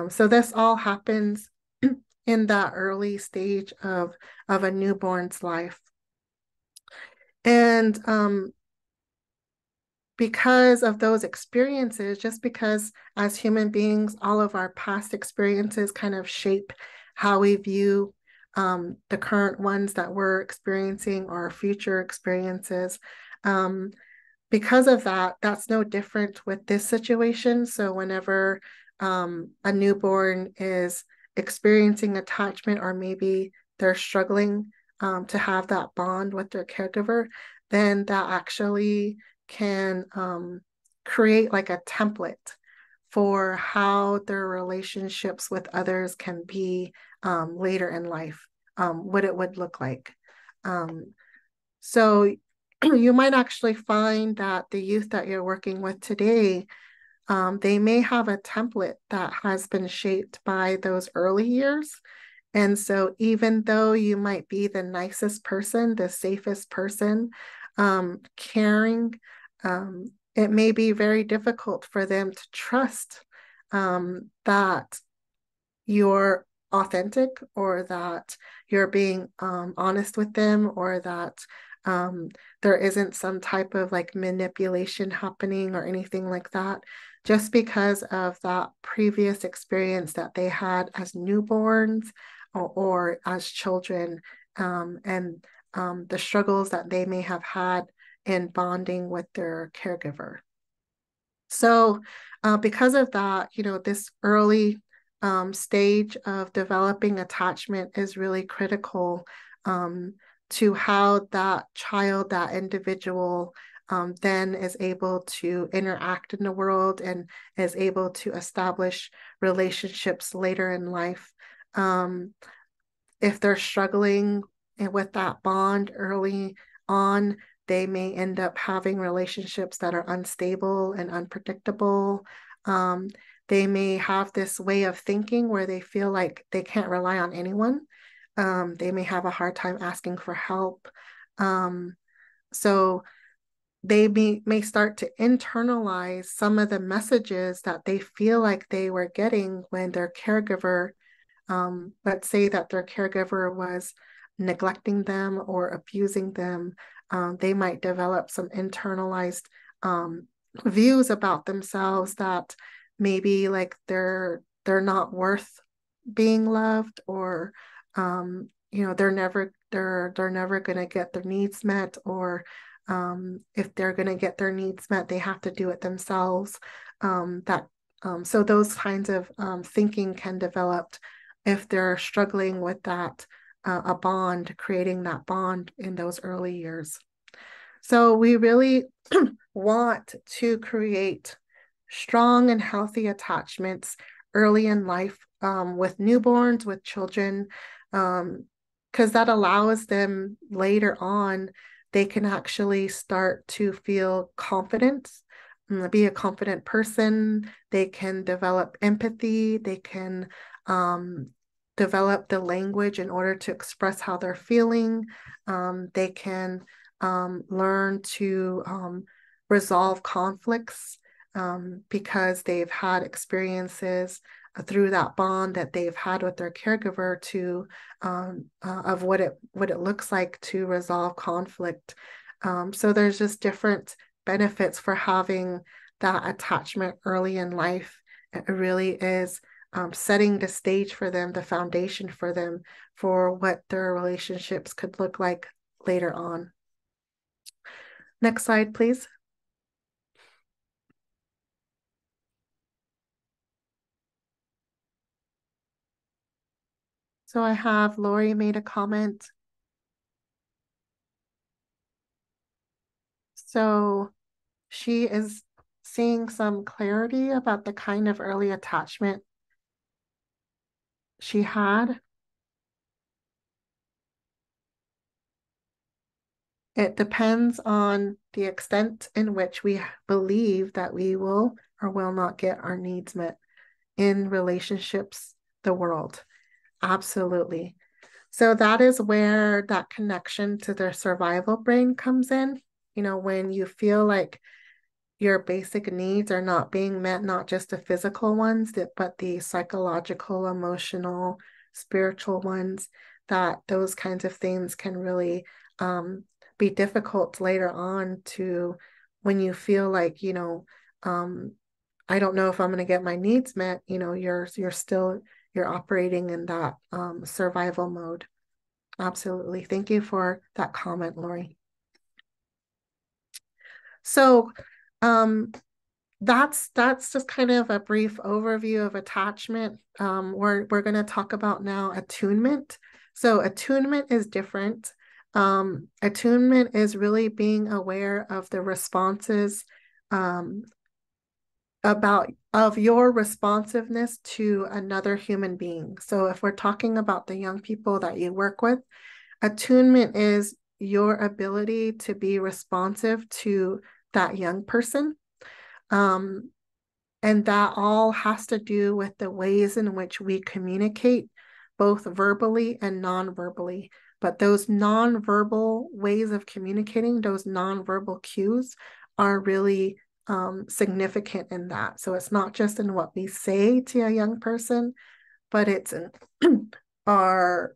So this all happens in that early stage of a newborn's life. And because of those experiences, just because as human beings, all of our past experiences kind of shape how we view the current ones that we're experiencing or future experiences. Um, because of that, that's no different with this situation. So whenever a newborn is experiencing attachment, or maybe they're struggling to have that bond with their caregiver, then that actually can create like a template for how their relationships with others can be later in life, what it would look like. So you might actually find that the youth that you're working with today, they may have a template that has been shaped by those early years. And so even though you might be the nicest person, the safest person, caring, it may be very difficult for them to trust that you're authentic, or that you're being honest with them, or that um, there isn't some type of like manipulation happening or anything like that, just because of that previous experience that they had as newborns, or as children, and the struggles that they may have had in bonding with their caregiver. So, because of that, this early stage of developing attachment is really critical to how that child, that individual, then is able to interact in the world and is able to establish relationships later in life. If they're struggling with that bond early on, they may end up having relationships that are unstable and unpredictable. Um, they may have this way of thinking where they feel like they can't rely on anyone. They may have a hard time asking for help. So they may start to internalize some of the messages that they feel like they were getting when their caregiver, let's say that their caregiver was neglecting them or abusing them. They might develop some internalized views about themselves that maybe like they're not worth being loved, or they're never going to get their needs met, or if they're going to get their needs met, they have to do it themselves. That So those kinds of thinking can develop if they're struggling with that, a bond, creating that bond in those early years. So we really want to create strong and healthy attachments early in life, with newborns, with children, because that allows them later on, they can actually start to feel confident, be a confident person. They can develop empathy. They can develop the language in order to express how they're feeling. They can learn to resolve conflicts, because they've had experiences through that bond that they've had with their caregiver, to of what it looks like to resolve conflict. So there's just different benefits for having that attachment early in life. It really is setting the stage for them, the foundation for them, for what their relationships could look like later on. Next slide, please. So I have Lori made a comment. So she is seeing some clarity about the kind of early attachment she had. It depends on the extent in which we believe that we will or will not get our needs met in relationships, the world. Absolutely. So that is where that connection to their survival brain comes in. When you feel like your basic needs are not being met, not just the physical ones, but the psychological, emotional, spiritual ones, that those kinds of things can really be difficult later on to when you feel like, I don't know if I'm going to get my needs met, you're operating in that survival mode. Absolutely. Thank you for that comment, Lori. So that's just kind of a brief overview of attachment. We're going to talk about now attunement. So attunement is different. Attunement is really being aware of the responses of your responsiveness to another human being. So if we're talking about the young people that you work with, attunement is your ability to be responsive to that young person. And that all has to do with the ways in which we communicate, both verbally and non-verbally. But those non-verbal ways of communicating, those non-verbal cues are really significant in that. So it's not just in what we say to a young person, but it's in our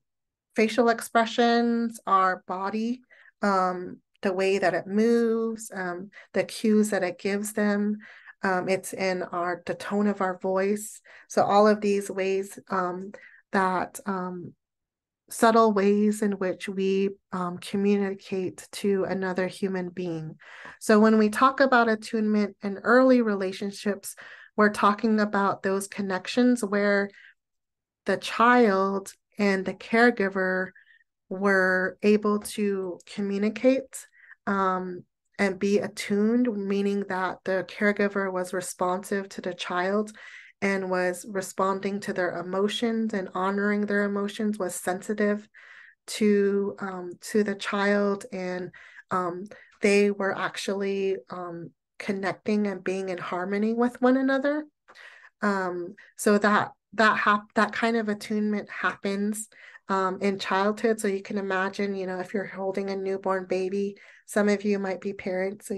facial expressions, our body, the way that it moves, the cues that it gives them. It's in the tone of our voice. So all of these ways that subtle ways in which we communicate to another human being. So when we talk about attunement in early relationships, we're talking about those connections where the child and the caregiver were able to communicate and be attuned, meaning that the caregiver was responsive to the child and was responding to their emotions and honoring their emotions, was sensitive to the child, and they were actually connecting and being in harmony with one another. So that kind of attunement happens in childhood. So you can imagine, if you're holding a newborn baby, some of you might be parents, so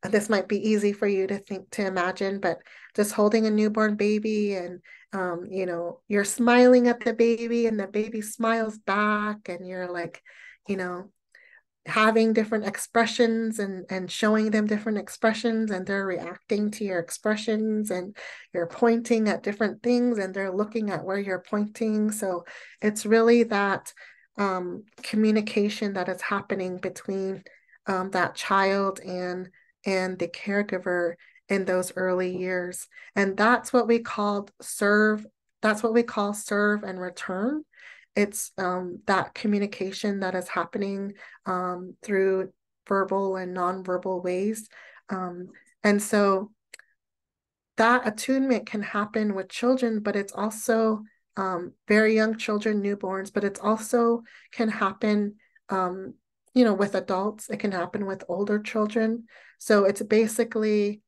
this might be easy for you to imagine, but just holding a newborn baby and, you're smiling at the baby and the baby smiles back, and you're like, having different expressions and showing them different expressions, and they're reacting to your expressions, and you're pointing at different things and they're looking at where you're pointing. So it's really that communication that is happening between that child and the caregiver in those early years. And that's what we call serve and return. It's that communication that is happening through verbal and nonverbal ways. And so that attunement can happen with children, but it's also very young children, newborns, but it's also can happen, with adults. It can happen with older children. So it's basically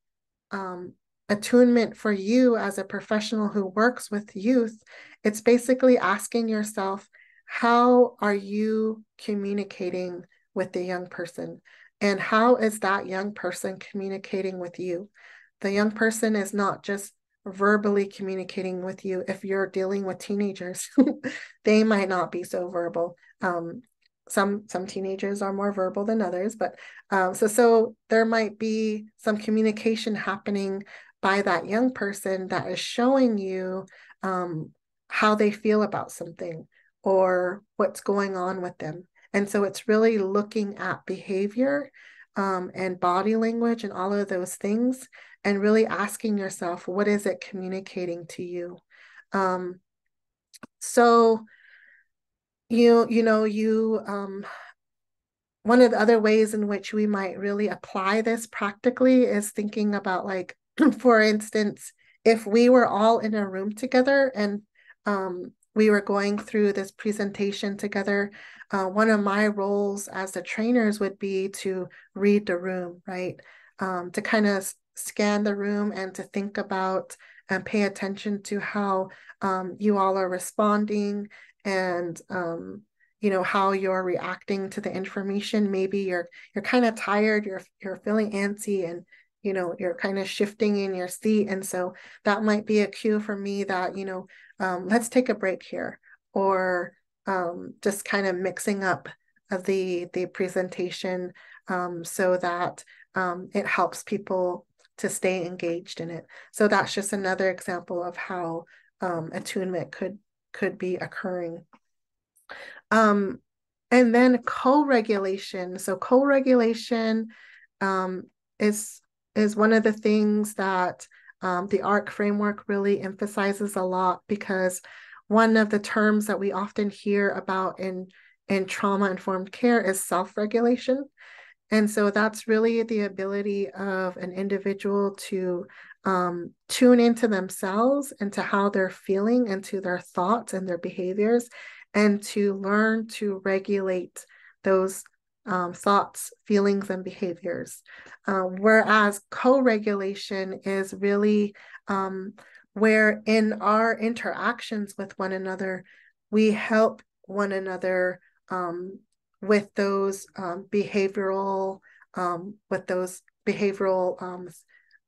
attunement for you as a professional who works with youth. It's basically asking yourself, how are you communicating with the young person? And how is that young person communicating with you? The young person is not just verbally communicating with you. If you're dealing with teenagers, they might not be so verbal. Some teenagers are more verbal than others, but so there might be some communication happening by that young person that is showing you how they feel about something or what's going on with them. And so it's really looking at behavior and body language and all of those things, and really asking yourself, what is it communicating to you? So one of the other ways in which we might really apply this practically is thinking about, like, for instance, if we were all in a room together and we were going through this presentation together, one of my roles as the trainers would be to read the room, right? To kind of scan the room and to think about and pay attention to how you all are responding, and how you're reacting to the information. Maybe you're kind of tired, you're feeling antsy, and you're kind of shifting in your seat, and so that might be a cue for me that let's take a break here, or just kind of mixing up the presentation so that it helps people to stay engaged in it. So that's just another example of how attunement could be occurring. And then co-regulation. So co-regulation um, is one of the things that the ARC framework really emphasizes a lot, because one of the terms that we often hear about in trauma-informed care is self-regulation. And so that's really the ability of an individual to tune into themselves and to how they're feeling and to their thoughts and their behaviors, and to learn to regulate those thoughts, feelings, and behaviors. Whereas co-regulation is really where in our interactions with one another, we help one another with those behavioral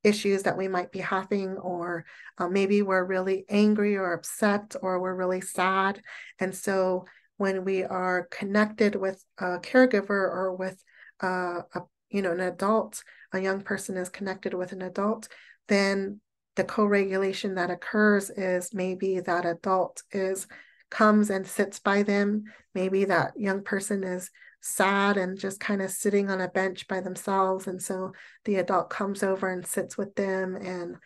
issues that we might be having, or maybe we're really angry or upset, or we're really sad. And so when we are connected with a caregiver, or with an adult, a young person is connected with an adult, then the co-regulation that occurs is maybe that adult comes and sits by them. Maybe that young person is sad and just kind of sitting on a bench by themselves. And so the adult comes over and sits with them and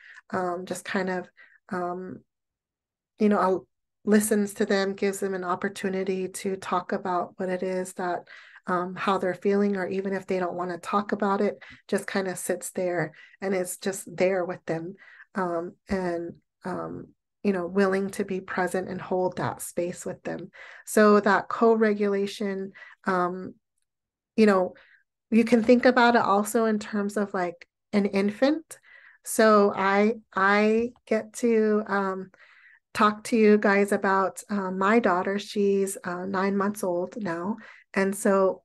just kind of, listens to them, gives them an opportunity to talk about what it is that, how they're feeling, or even if they don't want to talk about it, just kind of sits there and is just there with them. Willing to be present and hold that space with them. So that co-regulation, you can think about it also in terms of like an infant. So I get to talk to you guys about my daughter. She's 9 months old now. And so,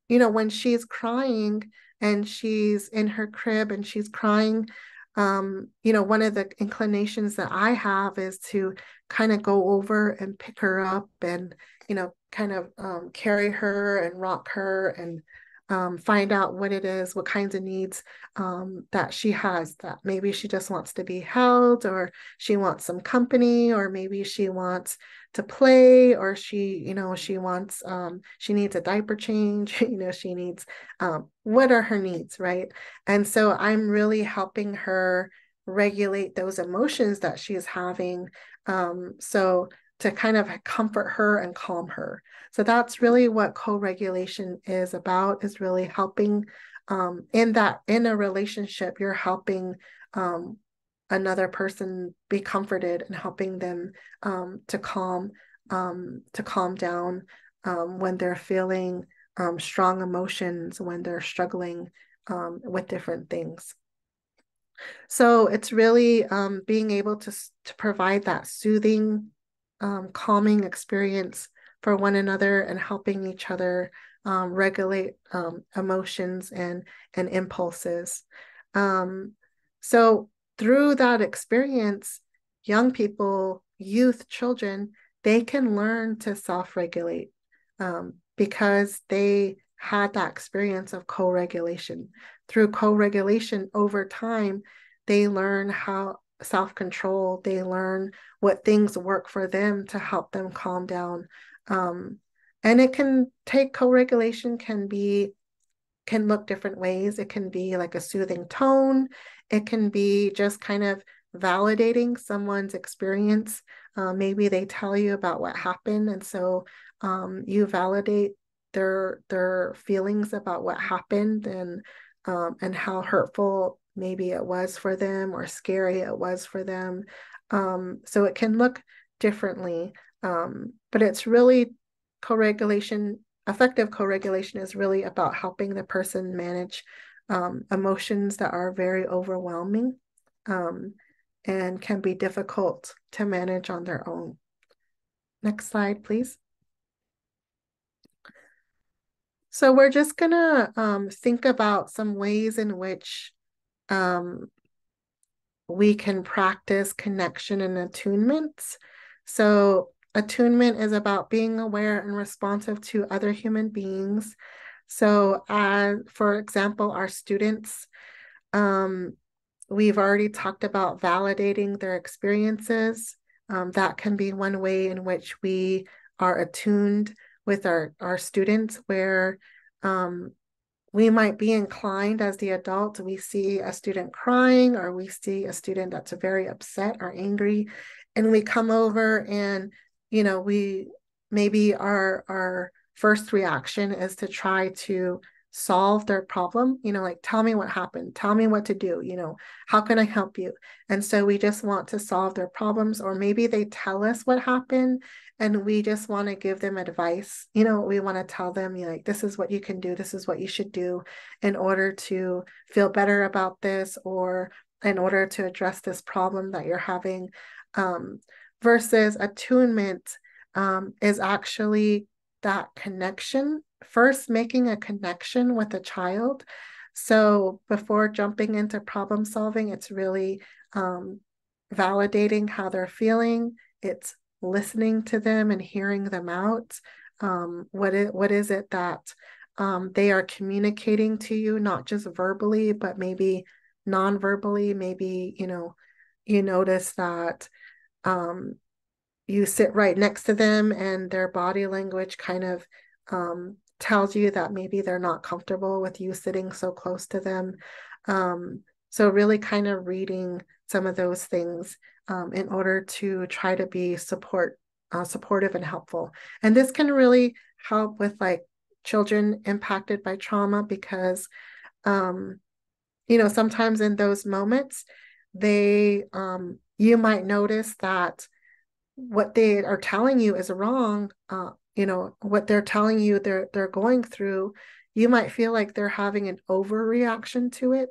when she's crying and she's in her crib and she's crying, one of the inclinations that I have is to kind of go over and pick her up and, kind of carry her and rock her and find out what it is, what kinds of needs that she has, that maybe she just wants to be held, or she wants some company, or maybe she wants to play, or she wants, she needs a diaper change, she needs, what are her needs, right? And so I'm really helping her regulate those emotions that she's having. So to kind of comfort her and calm her. So that's really what co-regulation is about, is really helping in a relationship, you're helping another person be comforted and helping them to calm down when they're feeling strong emotions, when they're struggling with different things. So it's really being able to provide that soothing, calming experience for one another, and helping each other regulate emotions and impulses. So through that experience, young people, youth, children, they can learn to self-regulate because they had that experience of co-regulation. Through co-regulation over time, they learn how self-control, they learn what things work for them to help them calm down. And it can take co-regulation can look different ways. It can be like a soothing tone. It can be just kind of validating someone's experience. Maybe they tell you about what happened, and so you validate their feelings about what happened, and how hurtful maybe it was for them, or scary it was for them. So it can look differently, but it's really co-regulation. Effective co-regulation is really about helping the person manage emotions that are very overwhelming and can be difficult to manage on their own. Next slide, please. So we're just gonna think about some ways in which we can practice connection and attunements. So attunement is about being aware and responsive to other human beings. So, for example, our students, we've already talked about validating their experiences. That can be one way in which we are attuned with our students, where we might be inclined as the adult, we see a student crying, or we see a student that's very upset or angry, and we come over and, we maybe our first reaction is to try to solve their problem, like, tell me what happened, tell me what to do, how can I help you? And so we just want to solve their problems, or maybe they tell us what happened and we just want to give them advice. We want to tell them, like, this is what you can do, this is what you should do in order to feel better about this, or in order to address this problem that you're having. Versus attunement is actually that connection, first making a connection with a child. So before jumping into problem solving, it's really validating how they're feeling. It's listening to them and hearing them out. What is it that they are communicating to you, not just verbally, but maybe non-verbally? Maybe, you notice that you sit right next to them and their body language kind of tells you that maybe they're not comfortable with you sitting so close to them. So really kind of reading some of those things in order to try to be supportive and helpful. And this can really help with like children impacted by trauma, because sometimes in those moments, you might notice that what they are telling you is wrong. What they're telling you they're going through, you might feel like they're having an overreaction to it.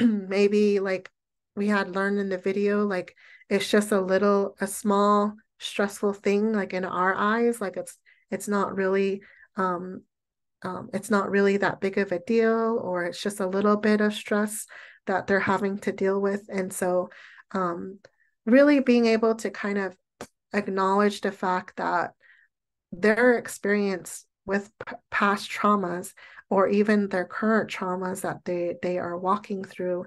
Maybe like we had learned in the video, like it's just a small stressful thing, like in our eyes, like it's not really that big of a deal, or it's just a little bit of stress that they're having to deal with. And so really being able to kind of acknowledge the fact that their experience with past traumas, or even their current traumas that they are walking through,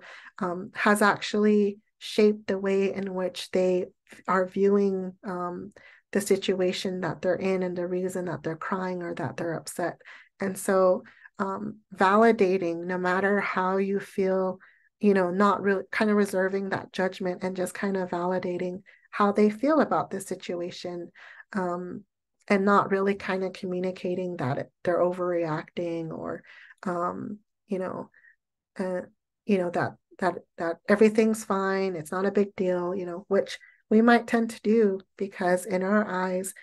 has actually shaped the way in which they are viewing the situation that they're in, and the reason that they're crying or that they're upset. And so validating, no matter how you feel, not really kind of reserving that judgment, and just kind of validating how they feel about this situation, and not really kind of communicating that they're overreacting, or that everything's fine, it's not a big deal, which we might tend to do, because in our eyes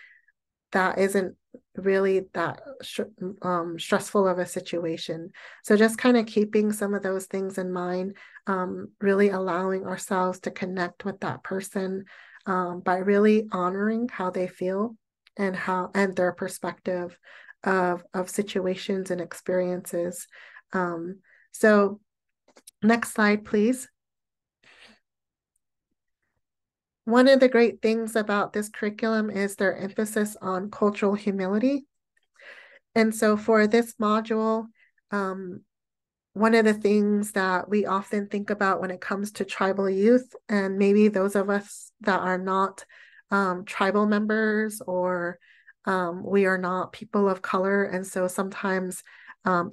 that isn't really that stressful of a situation. So just kind of keeping some of those things in mind, really allowing ourselves to connect with that person by really honoring how they feel, and their perspective of situations and experiences. So next slide, please. One of the great things about this curriculum is their emphasis on cultural humility. And so for this module, one of the things that we often think about when it comes to tribal youth, and maybe those of us that are not tribal members, or we are not people of color. And so sometimes,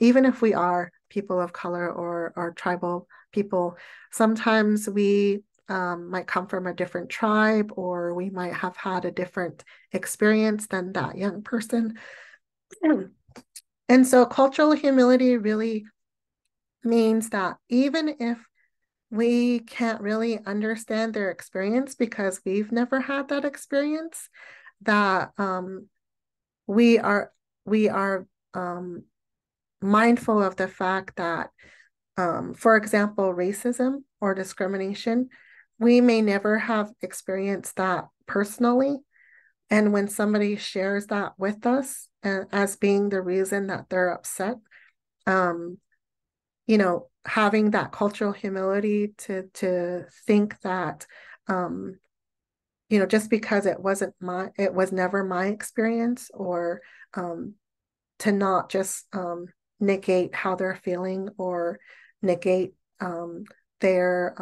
even if we are people of color or tribal people, sometimes we might come from a different tribe, or we might have had a different experience than that young person. And so cultural humility really means that even if we can't really understand their experience because we've never had that experience, that we are mindful of the fact that, for example, racism or discrimination, we may never have experienced that personally. And when somebody shares that with us as being the reason that they're upset, having that cultural humility to think that just because it was never my experience, or to not just negate how they're feeling, or negate their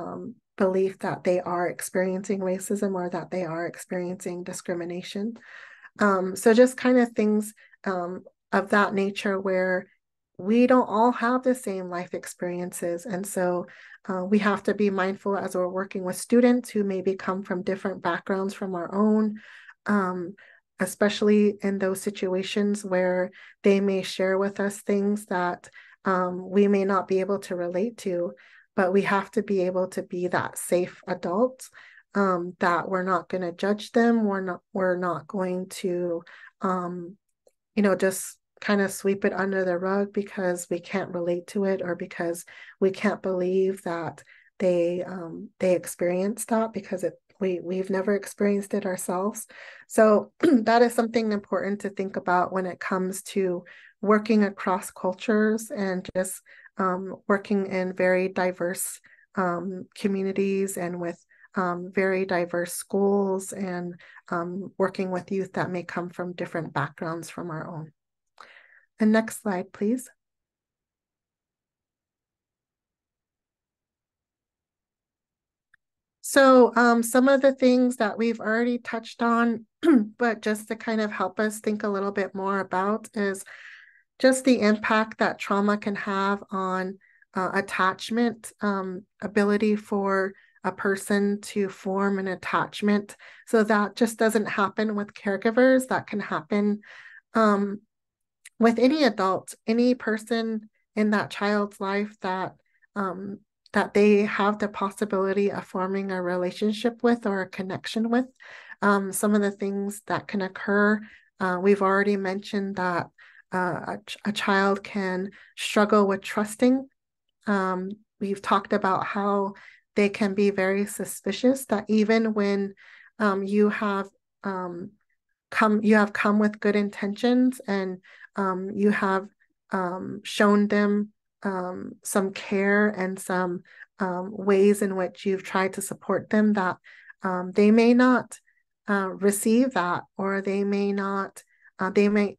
belief that they are experiencing racism or that they are experiencing discrimination. So just kind of things of that nature, where we don't all have the same life experiences. And so we have to be mindful as we're working with students who maybe come from different backgrounds from our own, especially in those situations where they may share with us things that we may not be able to relate to, but we have to be able to be that safe adult, that we're not going to judge them. We're not going to, just kind of sweep it under the rug because we can't relate to it, or because we can't believe that they experienced that, because we've never experienced it ourselves. So that is something important to think about when it comes to working across cultures, and just working in very diverse communities, and with very diverse schools, and working with youth that may come from different backgrounds from our own. And next slide, please. So some of the things that we've already touched on, but just to kind of help us think a little bit more about, is just the impact that trauma can have on attachment, ability for a person to form an attachment. So that just doesn't happen with caregivers. That can happen with any adult, any person in that child's life that that they have the possibility of forming a relationship with or a connection with. Some of the things that can occur, we've already mentioned that a child can struggle with trusting. We've talked about how they can be very suspicious, that even when you have come with good intentions, and you have shown them some care and some ways in which you've tried to support them, that they may not receive that, or they may not, they may,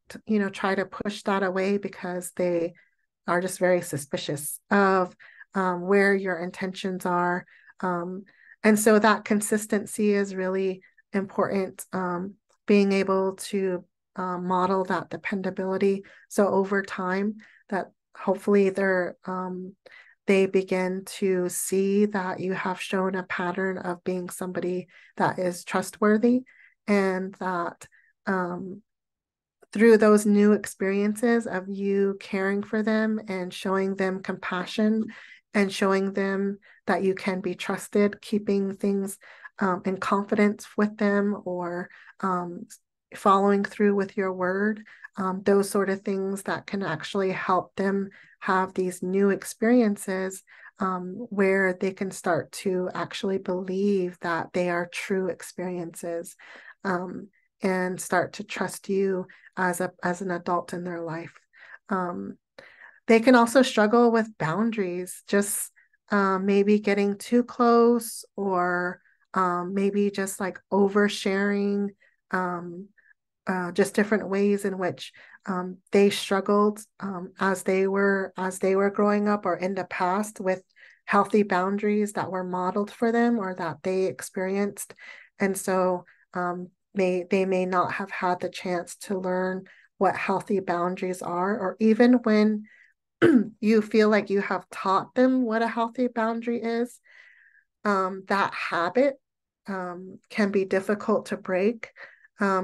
try to push that away because they are just very suspicious of where your intentions are. And so that consistency is really important, being able to model that dependability. So over time, that hopefully they begin to see that you have shown a pattern of being somebody that is trustworthy, and that through those new experiences of you caring for them and showing them compassion, and showing them that you can be trusted, keeping things in confidence with them, or following through with your word, those sort of things that can actually help them have these new experiences, where they can start to actually believe that they are true experiences, and start to trust you as an adult in their life. They can also struggle with boundaries, just maybe getting too close, or maybe just like oversharing, just different ways in which they struggled as they were growing up, or in the past, with healthy boundaries that were modeled for them or that they experienced. And so they may not have had the chance to learn what healthy boundaries are, or even when you feel like you have taught them what a healthy boundary is, that habit can be difficult to break,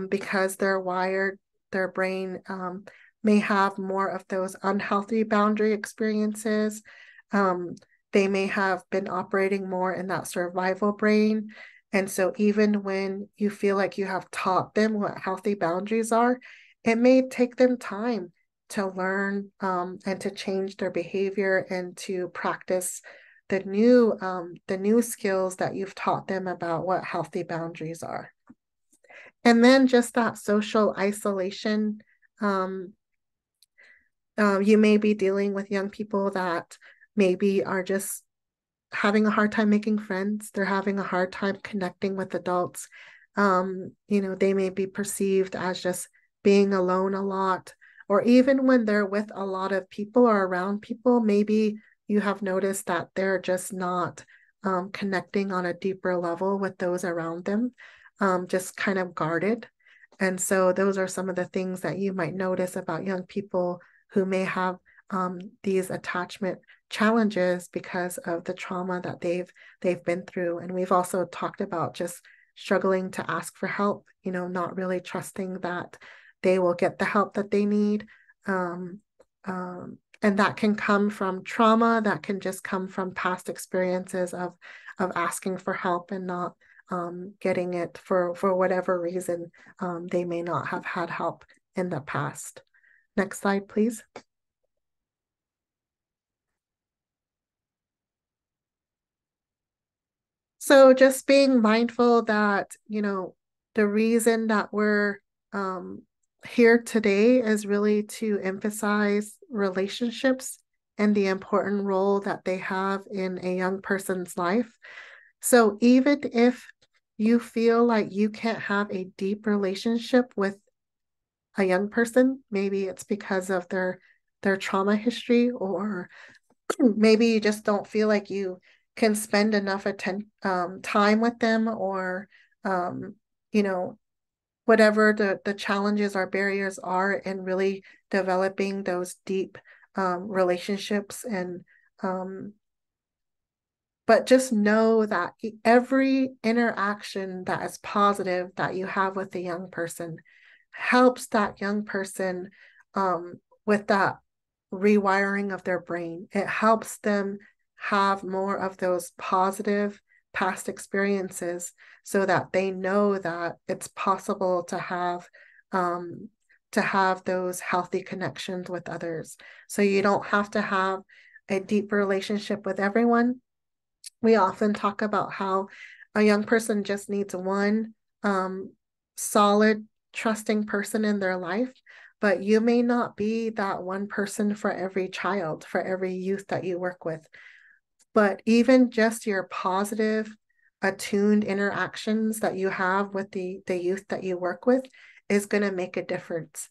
because their brain may have more of those unhealthy boundary experiences. They may have been operating more in that survival brain. And so even when you feel like you have taught them what healthy boundaries are, it may take them time to learn, and to change their behavior, and to practice the new skills that you've taught them about what healthy boundaries are. And then just that social isolation. You may be dealing with young people that maybe are just having a hard time making friends. They're having a hard time connecting with adults. They may be perceived as just being alone a lot, or even when they're with a lot of people or around people, maybe you have noticed that they're just not connecting on a deeper level with those around them, just kind of guarded. And so those are some of the things that you might notice about young people who may have these attachment challenges because of the trauma that they've been through. And we've also talked about just struggling to ask for help, not really trusting that they will get the help that they need. And that can come from trauma, that can just come from past experiences of asking for help and not getting it for whatever reason. They may not have had help in the past. Next slide, please. So just being mindful that, the reason that we're here today is really to emphasize relationships and the important role that they have in a young person's life. So even if you feel like you can't have a deep relationship with a young person, maybe it's because of their trauma history, or maybe you just don't feel like you can spend enough time with them, or you know whatever the challenges or barriers are in really developing those deep relationships. And but just know that every interaction that is positive that you have with a young person helps that young person with that rewiring of their brain. It helps them have more of those positive past experiences so that they know that it's possible to have those healthy connections with others. So you don't have to have a deep relationship with everyone. We often talk about how a young person just needs one solid, trusting person in their life, but you may not be that one person for every child, for every youth that you work with. But even just your positive, attuned interactions that you have with the youth that you work with is going to make a difference.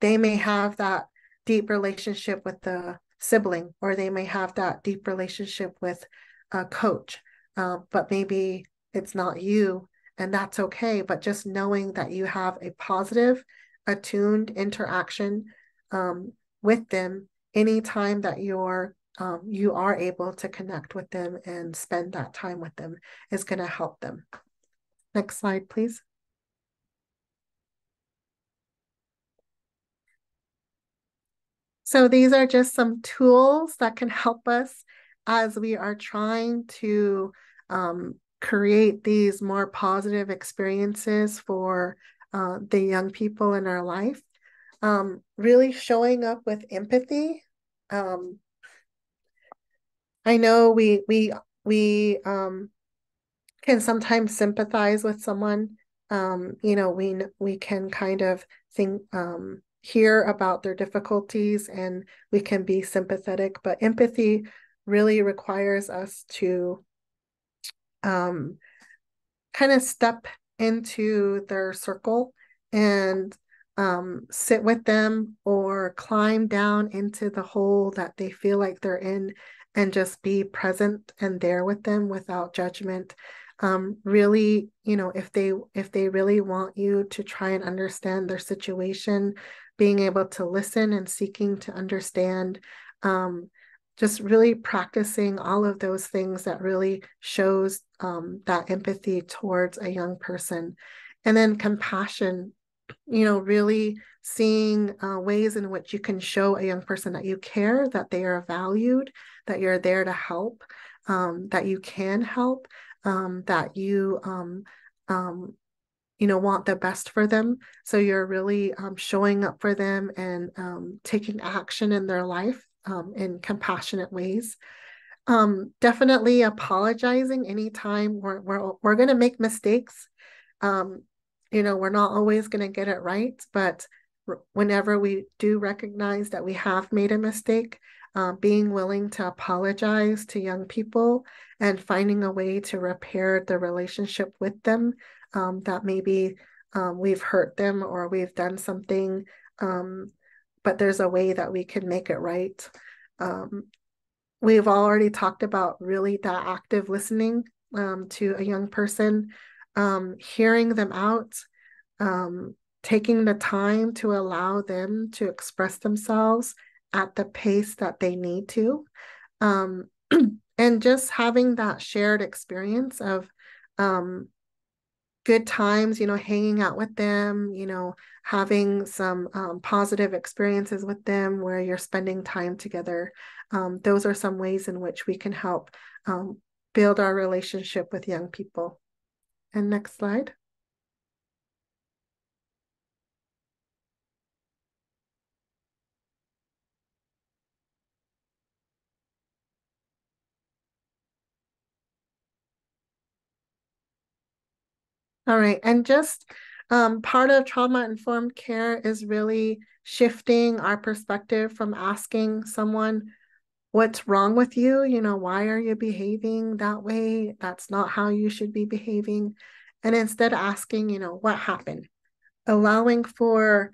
They may have that deep relationship with the sibling, or they may have that deep relationship with a coach, but maybe it's not you, and that's okay. But just knowing that you have a positive, attuned interaction with them anytime that you are able to connect with them and spend that time with them is going to help them. Next slide, please. So these are just some tools that can help us as we are trying to create these more positive experiences for the young people in our life. Really showing up with empathy. I know we can sometimes sympathize with someone. We can kind of think hear about their difficulties, and we can be sympathetic, but empathy really requires us to kind of step into their circle and sit with them, or climb down into the hole that they feel like they're in, and just be present and there with them without judgment. Really, if they really want you to try and understand their situation, being able to listen and seeking to understand, just really practicing all of those things that really shows that empathy towards a young person. And then compassion, really seeing ways in which you can show a young person that you care, that they are valued, that you're there to help, that you can help, that you want the best for them. So you're really showing up for them and taking action in their life in compassionate ways. Definitely apologizing anytime we're going to make mistakes. We're not always going to get it right, but whenever we do recognize that we have made a mistake, being willing to apologize to young people and finding a way to repair the relationship with them that maybe we've hurt them or we've done something, but there's a way that we can make it right. We've already talked about really that active listening to a young person, hearing them out, taking the time to allow them to express themselves at the pace that they need to, and just having that shared experience of good times, hanging out with them, having some positive experiences with them where you're spending time together. Those are some ways in which we can help build our relationship with young people. And next slide. All right, and just part of trauma-informed care is really shifting our perspective from asking someone, what's wrong with you? Why are you behaving that way? That's not how you should be behaving. And instead asking, what happened? Allowing for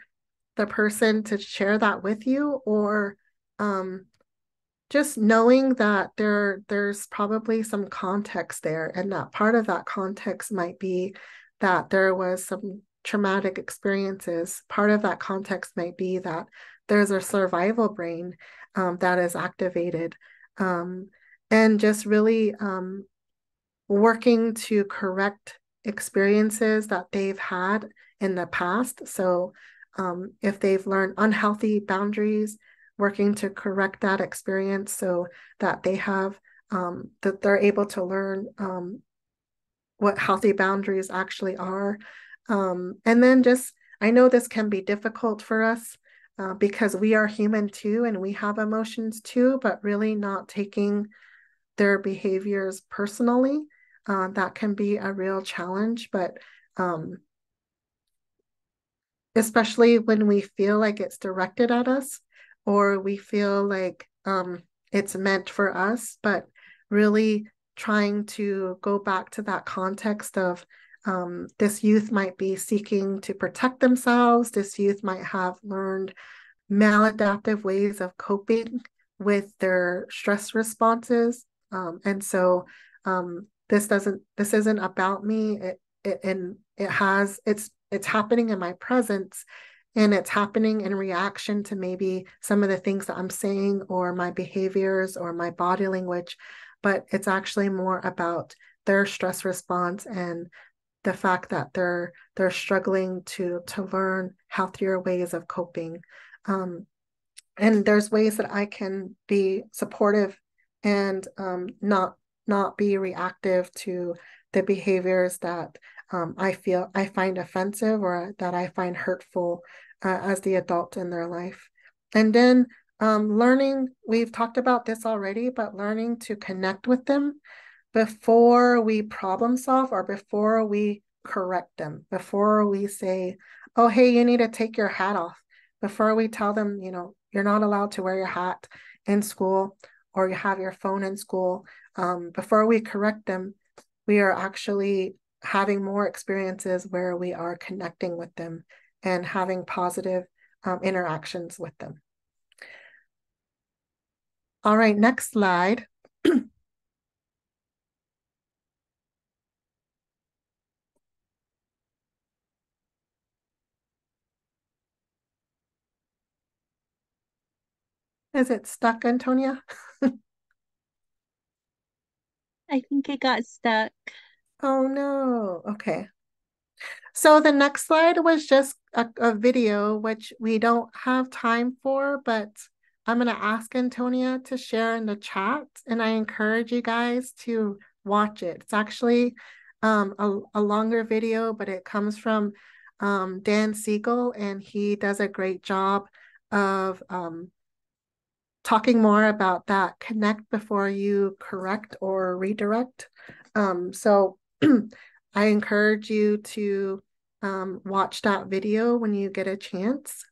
the person to share that with you, or just knowing that there's probably some context there, and that part of that context might be that there was some traumatic experiences. Part of that context might be that there's a survival brain that is activated, and just really working to correct experiences that they've had in the past. So if they've learned unhealthy boundaries, working to correct that experience so that they have that they're able to learn what healthy boundaries actually are. And then just, I know this can be difficult for us because we are human too, and we have emotions too, but really not taking their behaviors personally. That can be a real challenge, but especially when we feel like it's directed at us, or we feel like it's meant for us, but really trying to go back to that context of this youth might be seeking to protect themselves. This youth might have learned maladaptive ways of coping with their stress responses. And so this isn't about me. It's happening in my presence, and it's happening in reaction to maybe some of the things that I'm saying or my behaviors or my body language, but it's actually more about their stress response and the fact that they're struggling to learn healthier ways of coping. And there's ways that I can be supportive and not be reactive to the behaviors that I find offensive or that I find hurtful as the adult in their life. And then learning, we've talked about this already, but learning to connect with them before we problem solve or before we correct them, before we say, oh, hey, you need to take your hat off, before we tell them, you're not allowed to wear your hat in school or you have your phone in school. Before we correct them, we are actually having more experiences where we are connecting with them and having positive interactions with them. All right, next slide. Is it stuck, Antonia? I think it got stuck. Oh no. Okay. So the next slide was just a video, which we don't have time for, but I'm going to ask Antonia to share in the chat, and I encourage you guys to watch it. It's actually a longer video, but it comes from Dan Siegel, and he does a great job of talking more about that connect before you correct or redirect. So I encourage you to watch that video when you get a chance.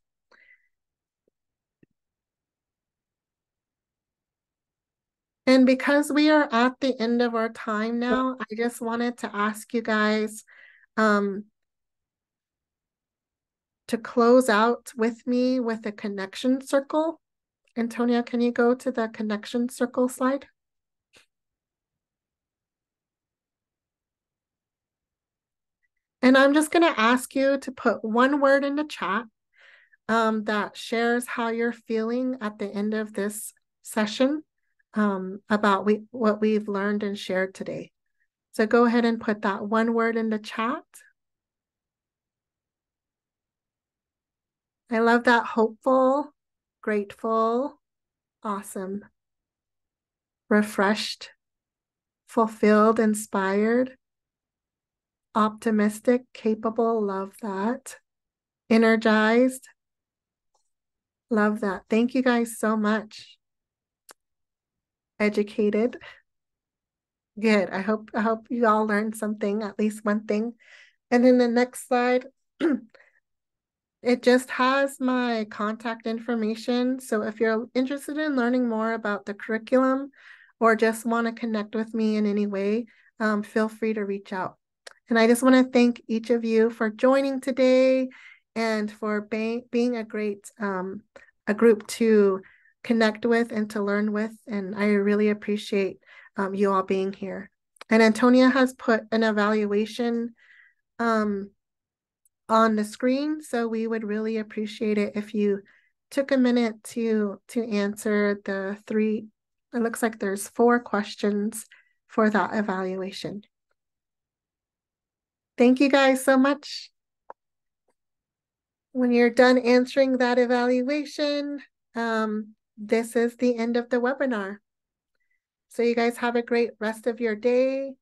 And because we are at the end of our time now, I just wanted to ask you guys to close out with me with a connection circle. Antonia, can you go to the connection circle slide? And I'm just going to ask you to put one word in the chat that shares how you're feeling at the end of this session about what we've learned and shared today. So go ahead and put that one word in the chat. I love that. Hopeful, grateful, awesome, refreshed, fulfilled, inspired, optimistic, capable, love that, energized, love that. Thank you guys so much. Educated. Good. I hope you all learned something, at least one thing. And then the next slide, it just has my contact information. So if you're interested in learning more about the curriculum or just want to connect with me in any way, feel free to reach out. And I just want to thank each of you for joining today and for being a great a group to connect with and to learn with. And I really appreciate you all being here. And Antonia has put an evaluation on the screen, so we would really appreciate it if you took a minute to answer the three, it looks like there's 4 questions for that evaluation. Thank you guys so much. When you're done answering that evaluation, this is the end of the webinar. So you guys have a great rest of your day.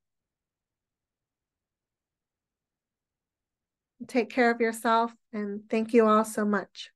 Take care of yourself, and thank you all so much.